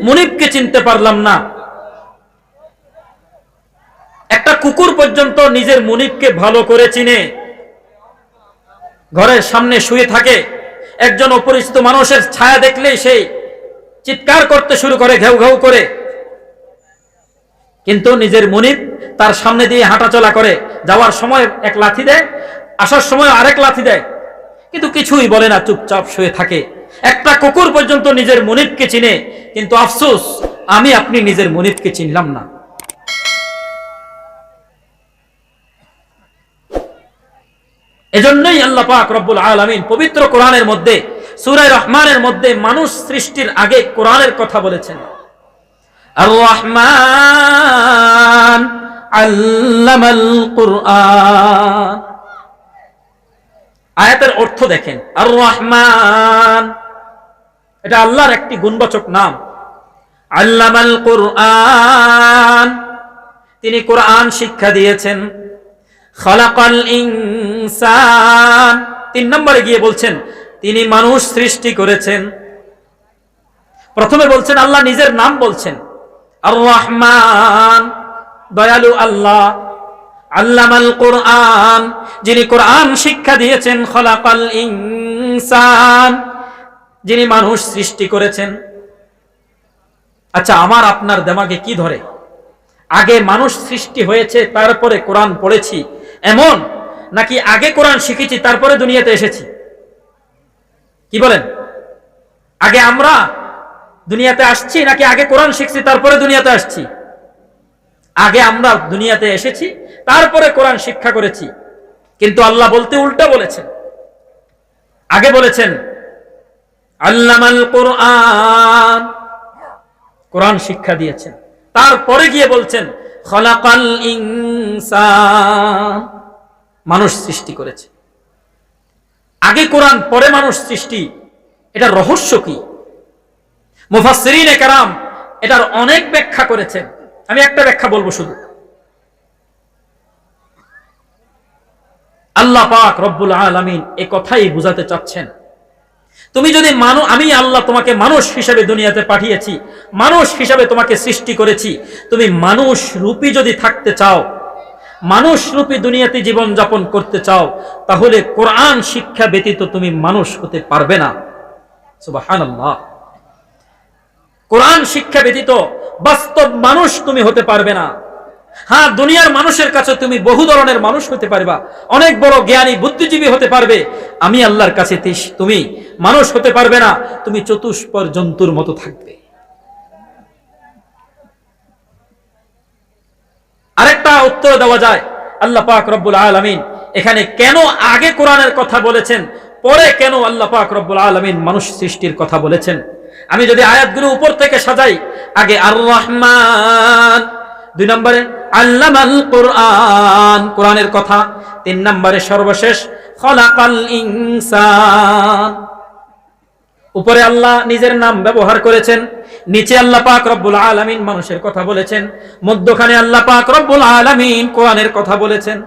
মুনিবকে চিনতে পারলাম না, একটা কুকুর পর্যন্ত নিজের মুনিবকে ভালো করে চিনে, ঘরের সামনে শুয়ে থাকে, একজন অপরিচিত মানুষের ছায়া দেখলেই সেই চিৎকার করতে শুরু করে, ঘেউ ঘেউ করে। কিন্তু নিজের মুনিব তার সামনে দিয়ে হাঁটাচলা করে, যাওয়ার সময় এক লাথি দেয়, আসার সময় আরেক লাথি দেয়, কিন্তু কিছুই বলে না, চুপচাপ শুয়ে থাকে। একটা কুকুর পর্যন্ত নিজের মুনিবকে চিনে, কিন্তু আফসোস আমি আপনি নিজের মুনিবকে চিনলাম না। এজন্যই আল্লাহ পাক রব্বুল আলামিন পবিত্র কোরআনের মধ্যে সূরা রহমানের মধ্যে মানুষ সৃষ্টির আগে কোরআনের কথা বলেছেন। আর রহমান আল্লামাল কুরআন। আয়াতের অর্থ দেখেন, আর রহমান এটা আল্লাহর একটি গুণবাচক নাম। আল্লামাল কুরআন, তিনি কোরআন শিক্ষা দিয়েছেন। খালাকাল ইনসান, 3 নম্বরে গিয়ে বলছেন তিনি মানুষ সৃষ্টি করেছেন। প্রথমে বলছেন আল্লাহ নিজের নাম বলছেন, আর রহমান দয়ালু আল্লাহ। আল্লামাল কুরআন, যিনি কোরআন শিক্ষা দিয়েছেন। খালাকাল ইনসান, যিনি মানুষ সৃষ্টি করেছেন। আচ্ছা, আমার আপনার দিমাগে কি ধরে? আগে মানুষ সৃষ্টি হয়েছে তারপরে কোরআন পড়েছি এমন, নাকি আগে কোরআন শিখেছি তারপরে দুনিয়াতে এসেছি? কি বলেন? আগে আমরা দুনিয়াতে আসছি নাকি আগে কোরআন শিখছি তারপরে দুনিয়াতে আসছি? আগে আমরা দুনিয়াতে এসেছি তারপরে কোরআন শিক্ষা করেছি। কিন্তু আল্লাহ বলতে উল্টা বলেছেন। আগে বলেছেন আল্লামাল কুরআন, কোরআন শিক্ষা দিয়েছেন। তারপরে গিয়ে বলছেন খালাকাল ইনসান, মানুষ সৃষ্টি করেছে। আগে কোরআন পরে মানুষ সৃষ্টি, এটা রহস্য কি? মুফাসসিরিনে কেরাম এটার অনেক ব্যাখ্যা করেছেন। আমি একটা ব্যাখ্যা বলবো শুধু। আল্লাহ পাক রব্বুল আলামিন এই কথাই বুঝাতে চাচ্ছেন, তুমি যদি আমি আল্লাহ তোমাকে মানুষ হিসেবে দুনিয়াতে পাঠিয়েছি, মানুষ হিসেবে তোমাকে সৃষ্টি করেছি, তুমি মানুষ রূপী যদি থাকতে চাও, মানুষ রূপী দুনিয়াতে জীবন যাপন করতে চাও, তাহলে কোরআন শিক্ষা ব্যতীত তুমি মানুষ হতে পারবে না। সুবহানাল্লাহ। কোরআন শিক্ষা ব্যতীত বাস্তব মানুষ তুমি হতে পারবে না। হ্যাঁ, দুনিয়ার মানুষের কাছে তুমি বহু ধরনের মানুষ হতে পারবা, অনেক বড় জ্ঞানী বুদ্ধিজীবী হতে পারবে। আমি আল্লাহর কাছে তুমি মানুষ হতে পারবে না, তুমি চতুষ্পর জন্তুর মতো থাকবে। আরেকটা উত্তর দেওয়া যায়, আল্লাহ পাক রব্বুল আলামিন এখানে কেন আগে কোরআনের কথা বলেছেন, পরে কেন আল্লাহ পাক রব্বুল আলামিন মানুষ সৃষ্টির কথা বলেছেন? আমি যদি আয়াতগুলো উপর থেকে সাজাই, আগে আর রহমান, 2 নম্বরে আল্লামাল কুরআন, কোরআনের কথা, 3 নম্বরে সর্বশেষ খালাকাল ইনসান। উপরে আল্লাহ নিজের নাম ব্যবহার করেছেন, নিচে আল্লাহ পাক রব্বুল আলামিন মানুষের কথা বলেছেন, মধ্যখানে আল্লাহ পাক রব্বুল আলামিন কোরআনের কথা বলেছেন।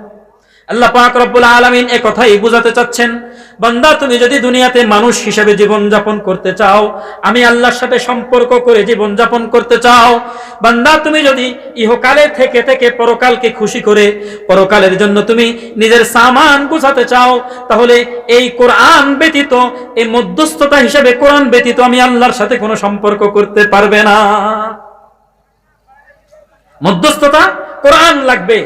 আল্লাহ পাক রব্বুল আলামিন এই কথাই বুঝাতে চাচ্ছেন, বান্দা তুমি যদি দুনিয়াতে মানুষ হিসেবে জীবন যাপন করতে চাও, আমি আল্লাহর সাথে সম্পর্ক করে জীবন যাপন করতে চাও, বান্দা তুমি যদি ইহকালে থেকে থেকে পরকালকে খুশি করে পরকালের জন্য তুমি নিজের সামান গুছাতে চাও, তাহলে এই কোরআন ব্যতীত, এই মধ্যস্থতা হিসেবে কোরআন ব্যতীত আমি আল্লাহর সাথে কোনো সম্পর্ক করতে পারবে না। মধ্যস্থতা কোরআন লাগবে,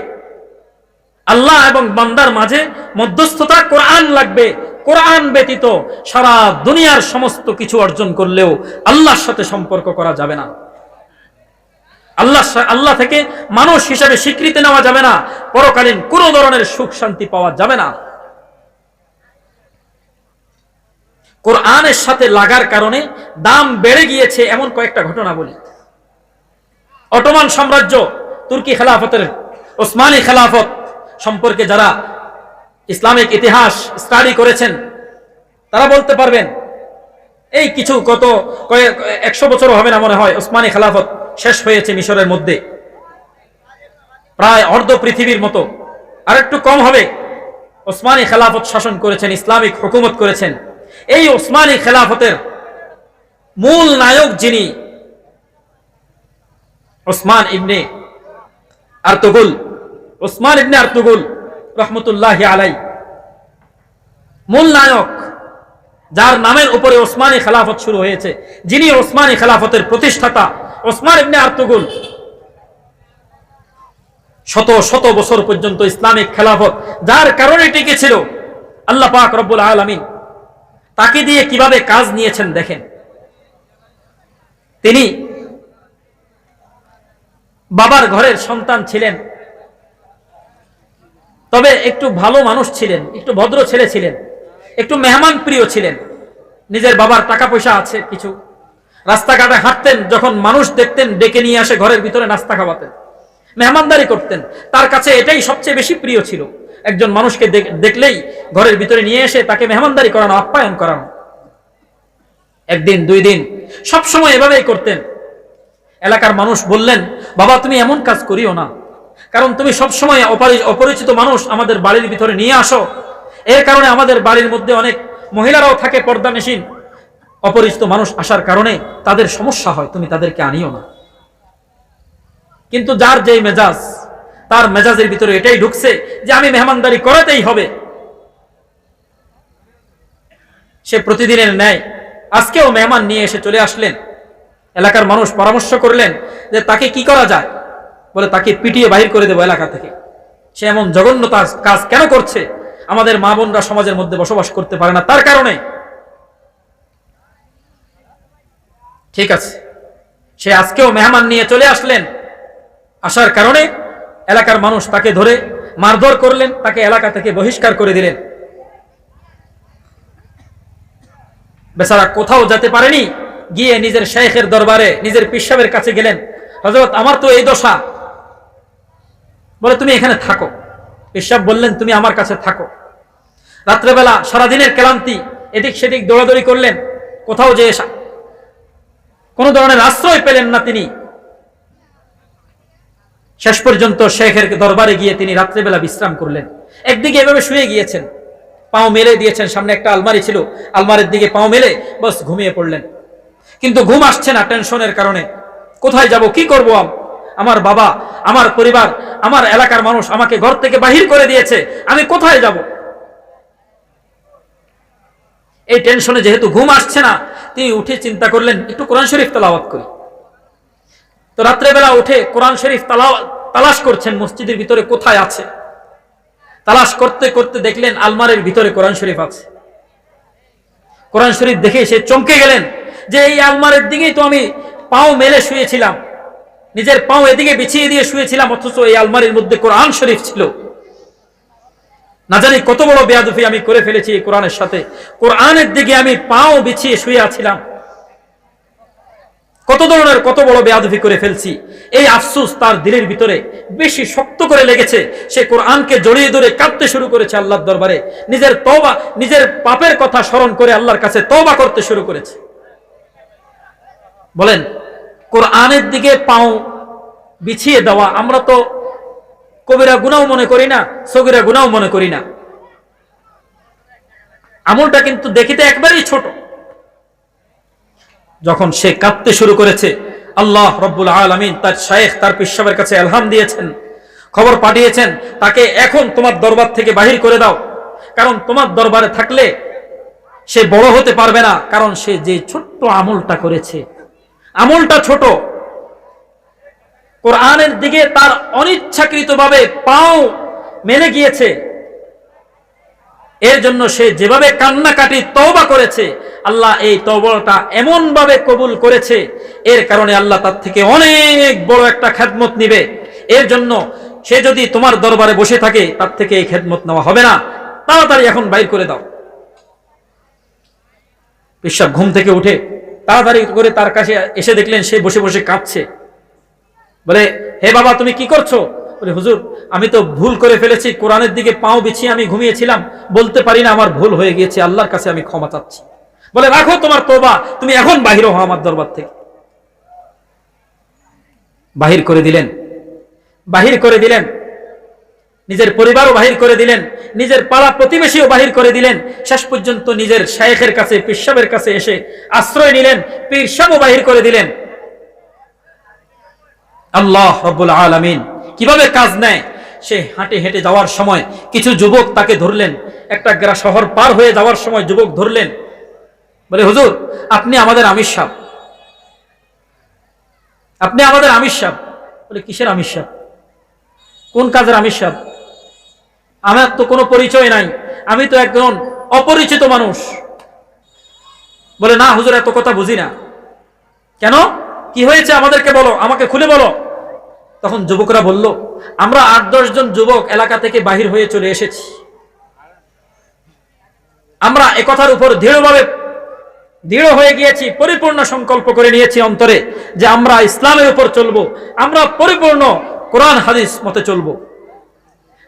আল্লাহ এবং বান্দার মাঝে মধ্যস্থতা কোরআন লাগবে। কোরআন ব্যতীত সারা দুনিয়ার সমস্ত কিছু অর্জন করলেও আল্লাহর সাথে সম্পর্ক করা যাবে না। আল্লাহ থেকে মানুষ হিসাবে স্বীকৃতি নেওয়া যাবে না, পরকালীন কোনো ধরনের সুখ শান্তি পাওয়া যাবে না। কোরআনের সাথে লাগার কারণে দাম বেড়ে গিয়েছে এমন কয়েকটা ঘটনা বলি। অটোমান সাম্রাজ্য, তুর্কি খেলাফতের, ওসমানী খেলাফত সম্পর্কে যারা ইসলামিক ইতিহাস স্টাডি করেছেন তারা বলতে পারবেন, এই কিছু গত 100 বছরও হবে না মনে হয়, ওসমানী খেলাফত শেষ হয়েছে মিশরের মধ্যে, প্রায় অর্ধ পৃথিবীর মতো, আর একটু কম হবে, ওসমানী খেলাফত শাসন করেছেন, ইসলামিক হুকুমত করেছেন। এই ওসমানী খেলাফতের মূল নায়ক যিনি, ওসমান ইবনে আরতুগুল, ওসমান ইবনে আরতুগুল রহমতুল্লাহি আলাই, মূল নায়ক, যার নামের উপরে ওসমানী খেলাফত শুরু হয়েছে, যিনি ওসমানী খেলাফতের প্রতিষ্ঠাতা ওসমান ইবনে আরতুগুল, শত শত বছর পর্যন্ত ইসলামিক খেলাফত যার কারণে টিকে ছিল, আল্লাহ পাক রব্বুল আলামিন তাকে দিয়ে কিভাবে কাজ নিয়েছেন দেখেন। তিনি বাবার ঘরের সন্তান ছিলেন, তবে একটু ভালো মানুষ ছিলেন, একটু ভদ্র ছেলে ছিলেন, একটু মেহমান প্রিয় ছিলেন। নিজের বাবার টাকা পয়সা আছে কিছু, রাস্তাঘাটে হাঁটতেন, যখন মানুষ দেখতেন ডেকে নিয়ে আসে ঘরের ভিতরে নাস্তা খাওয়াতেন, মেহমানদারি করতেন। তার কাছে এটাই সবচেয়ে বেশি প্রিয় ছিল, একজন মানুষকে দেখলেই ঘরের ভিতরে নিয়ে এসে তাকে মেহমানদারি করানো, আপ্যায়ন করানো। একদিন, 2 দিন, সবসময় এভাবেই করতেন। এলাকার মানুষ বললেন, বাবা তুমি এমন কাজ করিও না, কারণ তুমি সবসময় অপরিচিত মানুষ আমাদের বাড়ির ভিতরে নিয়ে আসো, এর কারণে আমাদের বাড়ির মধ্যে অনেক মহিলারাও থাকে পর্দানশীন, অপরিচিত মানুষ আসার কারণে তাদের সমস্যা হয়, তুমি তাদেরকে আনিও না। কিন্তু যার যেই মেজাজ, তার মেজাজের ভিতরে এটাই ঢুকছে যে আমি মেহমানদারি করাতেই হবে। সে প্রতিদিনের ন্যায় আজকেও মেহমান নিয়ে এসে চলে আসলেন। এলাকার মানুষ পরামর্শ করলেন যে তাকে কি করা যায়, বলে তাকে পিটিয়ে বাহির করে দেবো এলাকা থেকে। সে এমন জঘন্য কাজ কেন করছে, আমাদের মা বোনরা সমাজের মধ্যে বসবাস করতে পারে না তার কারণে। ঠিক আছে, সে আজকেও মেহমান নিয়ে চলে আসলেন। আসার কারণে এলাকার মানুষ তাকে ধরে মারধর করলেন, তাকে এলাকা থেকে বহিষ্কার করে দিলেন। বেচারা কোথাও যেতে পারেনি, গিয়ে নিজের শেখের দরবারে, নিজের পীর সাহেবের কাছে গেলেন, হযরত আমার তো এই দশা। বলে তুমি এখানে থাকো। পীর সাহেব বললেন তুমি আমার কাছে থাকো। রাত্রেবেলা সারাদিনের ক্লান্তি, এদিক সেদিক দৌড়াদৌড়ি করলেন, কোথাও যে কোন ধরনের আশ্রয় পেলেন না তিনি। শেষ পর্যন্ত শেখের দরবারে গিয়ে তিনি রাত্রেবেলা বিশ্রাম করলেন। একদিকে এভাবে শুয়ে গিয়েছেন, পাও মেলে দিয়েছেন, সামনে একটা আলমারি ছিল, আলমারির দিকে পাও মেলে বস ঘুমিয়ে পড়লেন। কিন্তু ঘুম আসছে না টেনশনের কারণে। কোথায় যাব, কি করব, আমার বাবা, আমার পরিবার, আমার এলাকার মানুষ আমাকে ঘর থেকে বাহির করে দিয়েছে, আমি কোথায় যাব? এই টেনশনে যেহেতু ঘুম আসছে না, তিনি উঠে চিন্তা করলেন একটু কোরআন শরীফ তেলাওয়াত করি। তো রাত্রেবেলা উঠে কোরআন শরীফ তালাশ করছেন মসজিদের ভিতরে কোথায় আছে। তালাশ করতে করতে দেখলেন আলমারির ভিতরে কোরআন শরীফ আছে। কোরআন শরীফ দেখে সে চমকে গেলেন যে এই আলমারির দিকেই তো আমি পাও মেলে শুয়েছিলাম, নিজের পাও এদিকে বিছিয়ে দিয়ে শুয়েছিলাম, অথচ এই আলমারির মধ্যে কোরআন শরীফ ছিল। না জানি কত বড় বেয়াদবি আমি করে ফেলেছি এই কোরআনের সাথে। কোরআনের দিকে আমি পাও বিছিয়ে শুয়ে আছিলাম, কত বড় বেয়াদবি করে ফেলছি। এই আফসোস তার দিলের ভিতরে বেশি শক্ত করে লেগেছে। সে কোরআনকে জড়িয়ে ধরে কাঁদতে শুরু করেছে আল্লাহর দরবারে, নিজের তওবা, নিজের পাপের কথা স্মরণ করে আল্লাহর কাছে তওবা করতে শুরু করেছে। বলেন, কোরআনের দিকে পাও বিছিয়ে দেওয়া আমরা তো কবিরা গুনাহ মনে করি না, সগীরা গুনাহ মনে করি না। আমলটা কিন্তু দেখিতে একবারেই ছোট। যখন সে কাঁদতে শুরু করেছে, আল্লাহ রব্বুল আলামিন তার শায়েখ, তার পীর সাহেবের কাছে ইলহাম দিয়েছেন, খবর পাঠিয়েছেন, তাকে এখন তোমার দরবার থেকে বাহির করে দাও, কারণ তোমার দরবারে থাকলে সে বড় হতে পারবে না, কারণ সে যে ছোট্ট আমলটা করেছে, আমলটা ছোট। কোরআনের দিকে তার অনিচ্ছাকৃতভাবে পাও মেলে গিয়েছে, এর জন্য সে যেভাবে কান্নাকাটি তওবা করেছে, আল্লাহ এই তওবাটা এমন ভাবে কবুল করেছে, এর কারণে আল্লাহ তার থেকে অনেক বড় একটা খেদমত নিবে। এর জন্য সে যদি তোমার দরবারে বসে থাকে, তার থেকে এই খেদমত নেওয়া হবে না, তাড়াতাড়ি এখন বাইর করে দাও। পীর সাহেব ঘুম থেকে উঠে তাড়াতাড়ি করে তার কাছে এসে দেখলেন সে বসে বসে কাঁদছে। বলে, হে বাবা তুমি কি করছো? বলে, হুজুর আমি তো ভুল করে ফেলেছি, কোরআনের দিকে পাও বিছিয়ে আমি ঘুমিয়েছিলাম, বলতে পারি না, আমার ভুল হয়ে গিয়েছে, আল্লাহর কাছে আমি ক্ষমা চাচ্ছি। বলে, রাখো তোমার তওবা, তুমি এখন বাহির হও আমার দরবার থেকে। বাহির করে দিলেন, বাহির করে দিলেন, নিজের পরিবারও বাহির করে দিলেন, নিজের পাড়া প্রতিবেশীও বাহির করে দিলেন। শেষ পর্যন্ত নিজের শায়েখের কাছে, পীর সাহেবের কাছে এসে আশ্রয় নিলেন, পীর সাহেবও বাহির করে দিলেন। আল্লাহ রব্বুল আলামিন কিভাবে কাজ নেয়। সে হাঁটে হেঁটে যাওয়ার সময় কিছু যুবক তাকে ধরলেন, একটা শহর পার হয়ে যাওয়ার সময় যুবক ধরলেন, বলে, হুজুর আপনি আমাদের আমির সাহেব, আপনি আমাদের আমির সাহেব। বলে, কিসের আমির সাহেব? কোন কাজের আমির সাহেব? আমার তো কোনো পরিচয় নাই, আমি তো একজন অপরিচিত মানুষ। বলে, না হুজুর এত কথা বুঝি না। কেন, কি হয়েছে আমাদেরকে বলো, আমাকে খুলে বলো। তখন যুবকরা বলল, আমরা 8-10 জন যুবক এলাকা থেকে বাহির হয়ে চলে এসেছি। আমরা একথার উপর দৃঢ় হয়ে গিয়েছি, পরিপূর্ণ সংকল্প করে নিয়েছি অন্তরে যে আমরা ইসলামের উপর চলবো, আমরা পরিপূর্ণ কোরআন হাদিস মতে চলবো।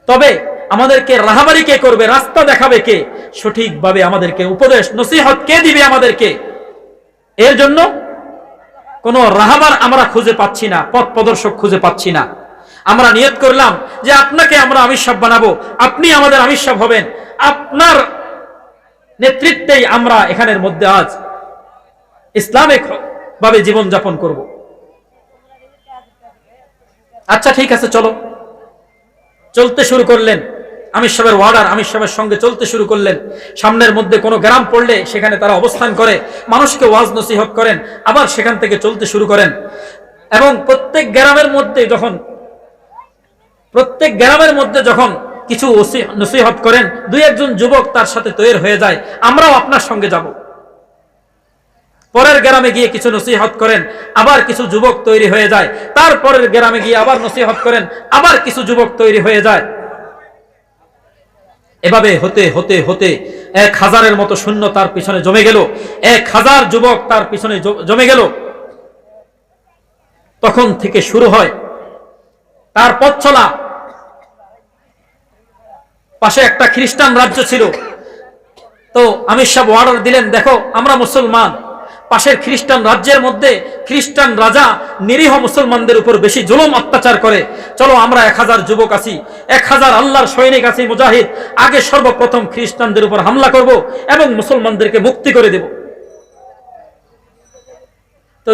তবে আমাদেরকে রাহাবারি কে করবে, রাস্তা দেখাবে কে, সঠিকভাবে আমাদেরকে উপদেশ নসিহত কে দিবে আমাদেরকে, এর জন্য কোনো রাহাবার আমরা খুঁজে পাচ্ছি না, পথ প্রদর্শক খুঁজে পাচ্ছি না। আমরা নিয়ত করলাম যে আপনাকে আমরা আমিরসাহেব বানাবো, আপনি আমাদের আমিরসাহেব হবেন, আপনার নেতৃত্বেই আমরা এখানের মধ্যে আজ ইসলামিক ভাবে জীবন যাপন করব। আচ্ছা ঠিক আছে, চলো। চলতে শুরু করলেন, আমির সাহেবের ওয়ার্ডার আমির সাহেবের সঙ্গে চলতে শুরু করলেন। সামনের মধ্যে কোনো গ্রাম পড়লে সেখানে তারা অবস্থান করে মানুষকে ওয়াজ নসিহত করেন, আবার সেখান থেকে চলতে শুরু করেন। এবং প্রত্যেক গ্রামের মধ্যে যখন কিছু নসিহত করেন, 2-1 যুবক তার সাথে তৈরি হয়ে যায়, আমরাও আপনার সঙ্গে যাব। পরের গ্রামে গিয়ে কিছু নসিহত করেন, আবার কিছু যুবক তৈরি হয়ে যায়, তারপরের গ্রামে গিয়ে আবার নসিহত করেন, আবার কিছু যুবক তৈরি হয়ে যায়। এভাবে হতে হতে হতে 1000-এর মতো শূন্য তার পিছনে জমে গেল, 1000 যুবক তার পিছনে জমে গেল। তখন থেকে শুরু হয় তার পথ চলা। পাশে একটা খ্রিস্টান রাজ্য ছিল, তো আমির সাহেব অর্ডার দিলেন, দেখো আমরা মুসলমান, পাশের খ্রিস্টান রাজ্যের মধ্যে খ্রিস্টান রাজা নিরীহ মুসলমানদের উপর বেশি জুলুম অত্যাচার করে, চলো আমরা 1000 যুবক আছি, 1000 আল্লাহর সৈনিক আছি মুজাহিদ, আগে সর্বপ্রথম খ্রিস্টানদের উপর হামলা করব এবং মুসলমানদেরকে মুক্তি করে দেব। তো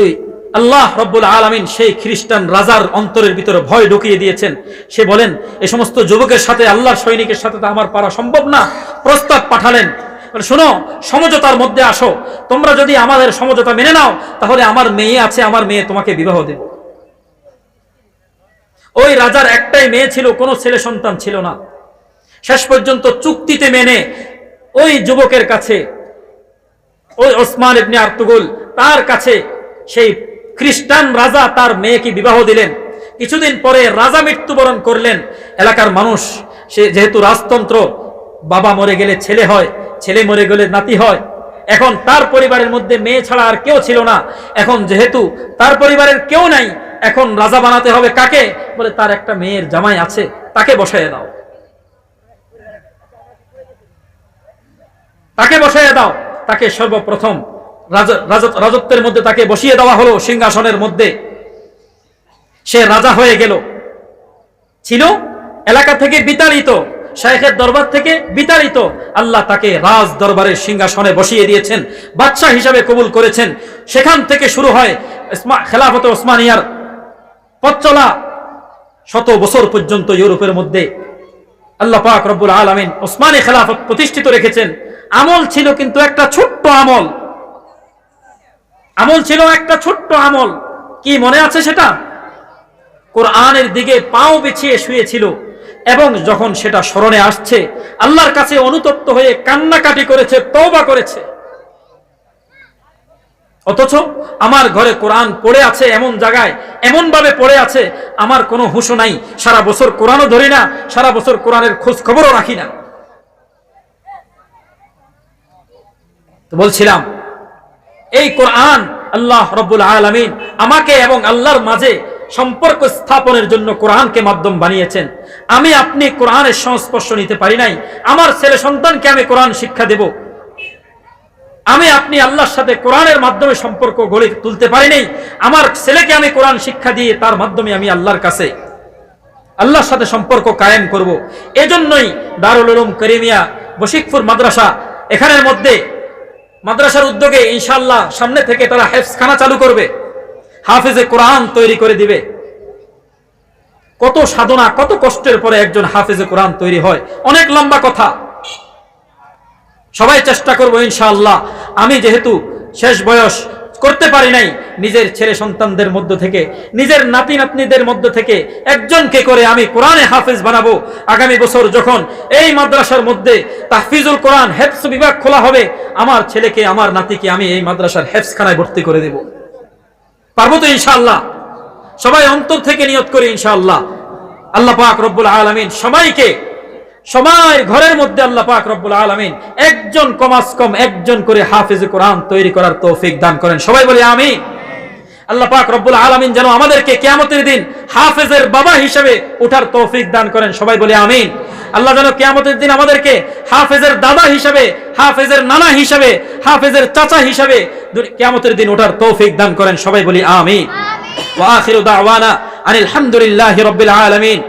আল্লাহ রব্বুল আলামিন সেই খ্রিস্টান রাজার অন্তরের ভিতরে ভয় ঢুকিয়ে দিয়েছেন। সে বলেন, এই সমস্ত যুবকের সাথে আল্লাহর সৈনিকের সাথে তো আমার পারা সম্ভব না। প্রস্তাব পাঠালেন, শোনো, সমঝোতার মধ্যে আসো, তোমরা যদি আমাদের সমঝোতা মেনে নাও তাহলে আমার মেয়ে আছে, আমার মেয়ে তোমাকে বিবাহ দেব। ওই রাজার একটাই মেয়ে ছিল, কোনো ছেলে সন্তান ছিল না। শেষ পর্যন্ত চুক্তিতে মেনে ওই যুবকের কাছে, ওই ওসমান ইবনে আরতুগুল, তার কাছে সেই খ্রিস্টান রাজা তার মেয়েকে বিবাহ দিলেন। কিছুদিন পরে রাজা মৃত্যুবরণ করলেন। এলাকার মানুষ, সে যেহেতু রাজতন্ত্র, বাবা মরে গেলে ছেলে হয়, ছেলে মরে গেলে নাতি হয়। এখন তার পরিবারের মধ্যে মেয়ে ছাড়া আর কেউ ছিল না। এখন যেহেতু তার পরিবারের কেউ নাই, এখন রাজা বানাতে হবে কাকে? বলে তার একটা মেয়ের জামাই আছে, তাকে বসাইয়ে দাও, তাকে বসাইয়ে দাও। তাকে সর্বপ্রথম রাজত্বের মধ্যে তাকে বসিয়ে দেওয়া হলো সিংহাসনের মধ্যে। সে রাজা হয়ে গেল। ছিল এলাকা থেকে বিতাড়িত, শাইখের দরবার থেকে বিতাড়িত, আল্লাহ তাকে রাজ দরবারের সিংহাসনে বসিয়ে দিয়েছেন, বাদশাহ হিসাবে কবুল করেছেন। সেখান থেকে শুরু হয় খেলাফতে ওসমানিয়ার পথ চলা। 100 বছর পর্যন্ত ইউরোপের মধ্যে আল্লাহ পাক রব্বুল আলামিন ওসমানী খেলাফত প্রতিষ্ঠিত রেখেছেন। আমল ছিল কিন্তু একটা ছোট্ট আমল, ছিল একটা ছোট্ট আমল। কি মনে আছে সেটা? কোরআনের দিকে পাও বিছিয়ে শুয়েছিল এবং যখন সেটা স্মরণে আসছে আল্লাহর কাছে অনুতপ্ত হয়ে কান্নাকাটি করেছে, তওবা করেছে। অথচ আমার ঘরে কোরআন পড়ে আছে এমন জায়গায়, এমন ভাবে পড়ে আছে, আমার কোনো হুঁশ নাই। সারা বছর কোরআনও ধরি না, সারা বছর কোরআনের খোঁজ খবরও রাখি না। তো বলছিলাম, এই কোরআন আল্লাহ রব্বুল আলামিন আমাকে এবং আল্লাহর মাঝে সম্পর্ক স্থাপনের জন্য কোরআনকে মাধ্যম বানিয়েছেন। আমি আপনি কোরআনের সংস্পর্শ নিতে পারি নাই। আমার ছেলে সন্তানকে আমি কোরআন শিক্ষা দেব, আমি আপনি আল্লাহর সাথে কোরআনের মাধ্যমে সম্পর্ক গড়ে তুলতে পারি নাই। আমার ছেলেকে আমি কোরআন শিক্ষা দিয়ে তার মাধ্যমে আমি আল্লাহর কাছে, আল্লাহর সাথে সম্পর্ক কায়েম করব। এজন্যই দারুল উলুম করিমিয়া বশিকপুর মাদ্রাসা, এখানের মধ্যে মাদ্রাসার উদ্যোগে ইনশাআল্লাহ সামনে থেকে তারা হেফজখানা চালু করবে, হাফেজে কোরআন তৈরি করে দিবে। কত সাধনা, কত কষ্টের পরে একজন হাফেজে কোরআন তৈরি হয়, অনেক লম্বা কথা। সবাই চেষ্টা করবো ইনশাআল্লাহ। আমি যেহেতু শেষ বয়স, করতে পারি নাই, নিজের ছেলে সন্তানদের মধ্য থেকে, নিজের নাতি নাতনিদের মধ্য থেকে একজনকে করে আমি কোরআনে হাফেজ বানাবো। আগামী বছর যখন এই মাদ্রাসার মধ্যে তাহফিজুল কোরআন হেফজ বিভাগ খোলা হবে, আমার ছেলেকে, আমার নাতিকে আমি এই মাদ্রাসার হেফজখানায় ভর্তি করে দেব। পারবো তো ইনশাআল্লাহ? সবাই অন্তর থেকে নিয়ত করি ইনশাআল্লাহ। আল্লাহ পাক রব্বুল আলামিন সবাইকে, সবার ঘরের মধ্যে আল্লাহ পাক রব্বুল আলামিন একজন কমাস কম একজন করে হাফেজ কোরআন তৈরি করার তৌফিক দান করেন। সবাই বলি আমিন। আল্লাহ পাক রব্বুল আলামিন যেন আমাদেরকে কিয়ামতের দিন হাফেজের বাবা হিসেবে ওঠার তৌফিক দান করেন। সবাই বলি আমিন। আল্লাহ যেন কিয়ামতের দিন আমাদেরকে হাফেজের দাদা হিসেবে, হাফেজের নানা হিসেবে, হাফেজের চাচা হিসেবে কিয়ামতের দিন ওঠার তৌফিক দান করেন। সবাই বলি আমিন। ওয়া আখিরু দাওয়ানা আনিল হামদুলিল্লাহি রাব্বিল আলামিন।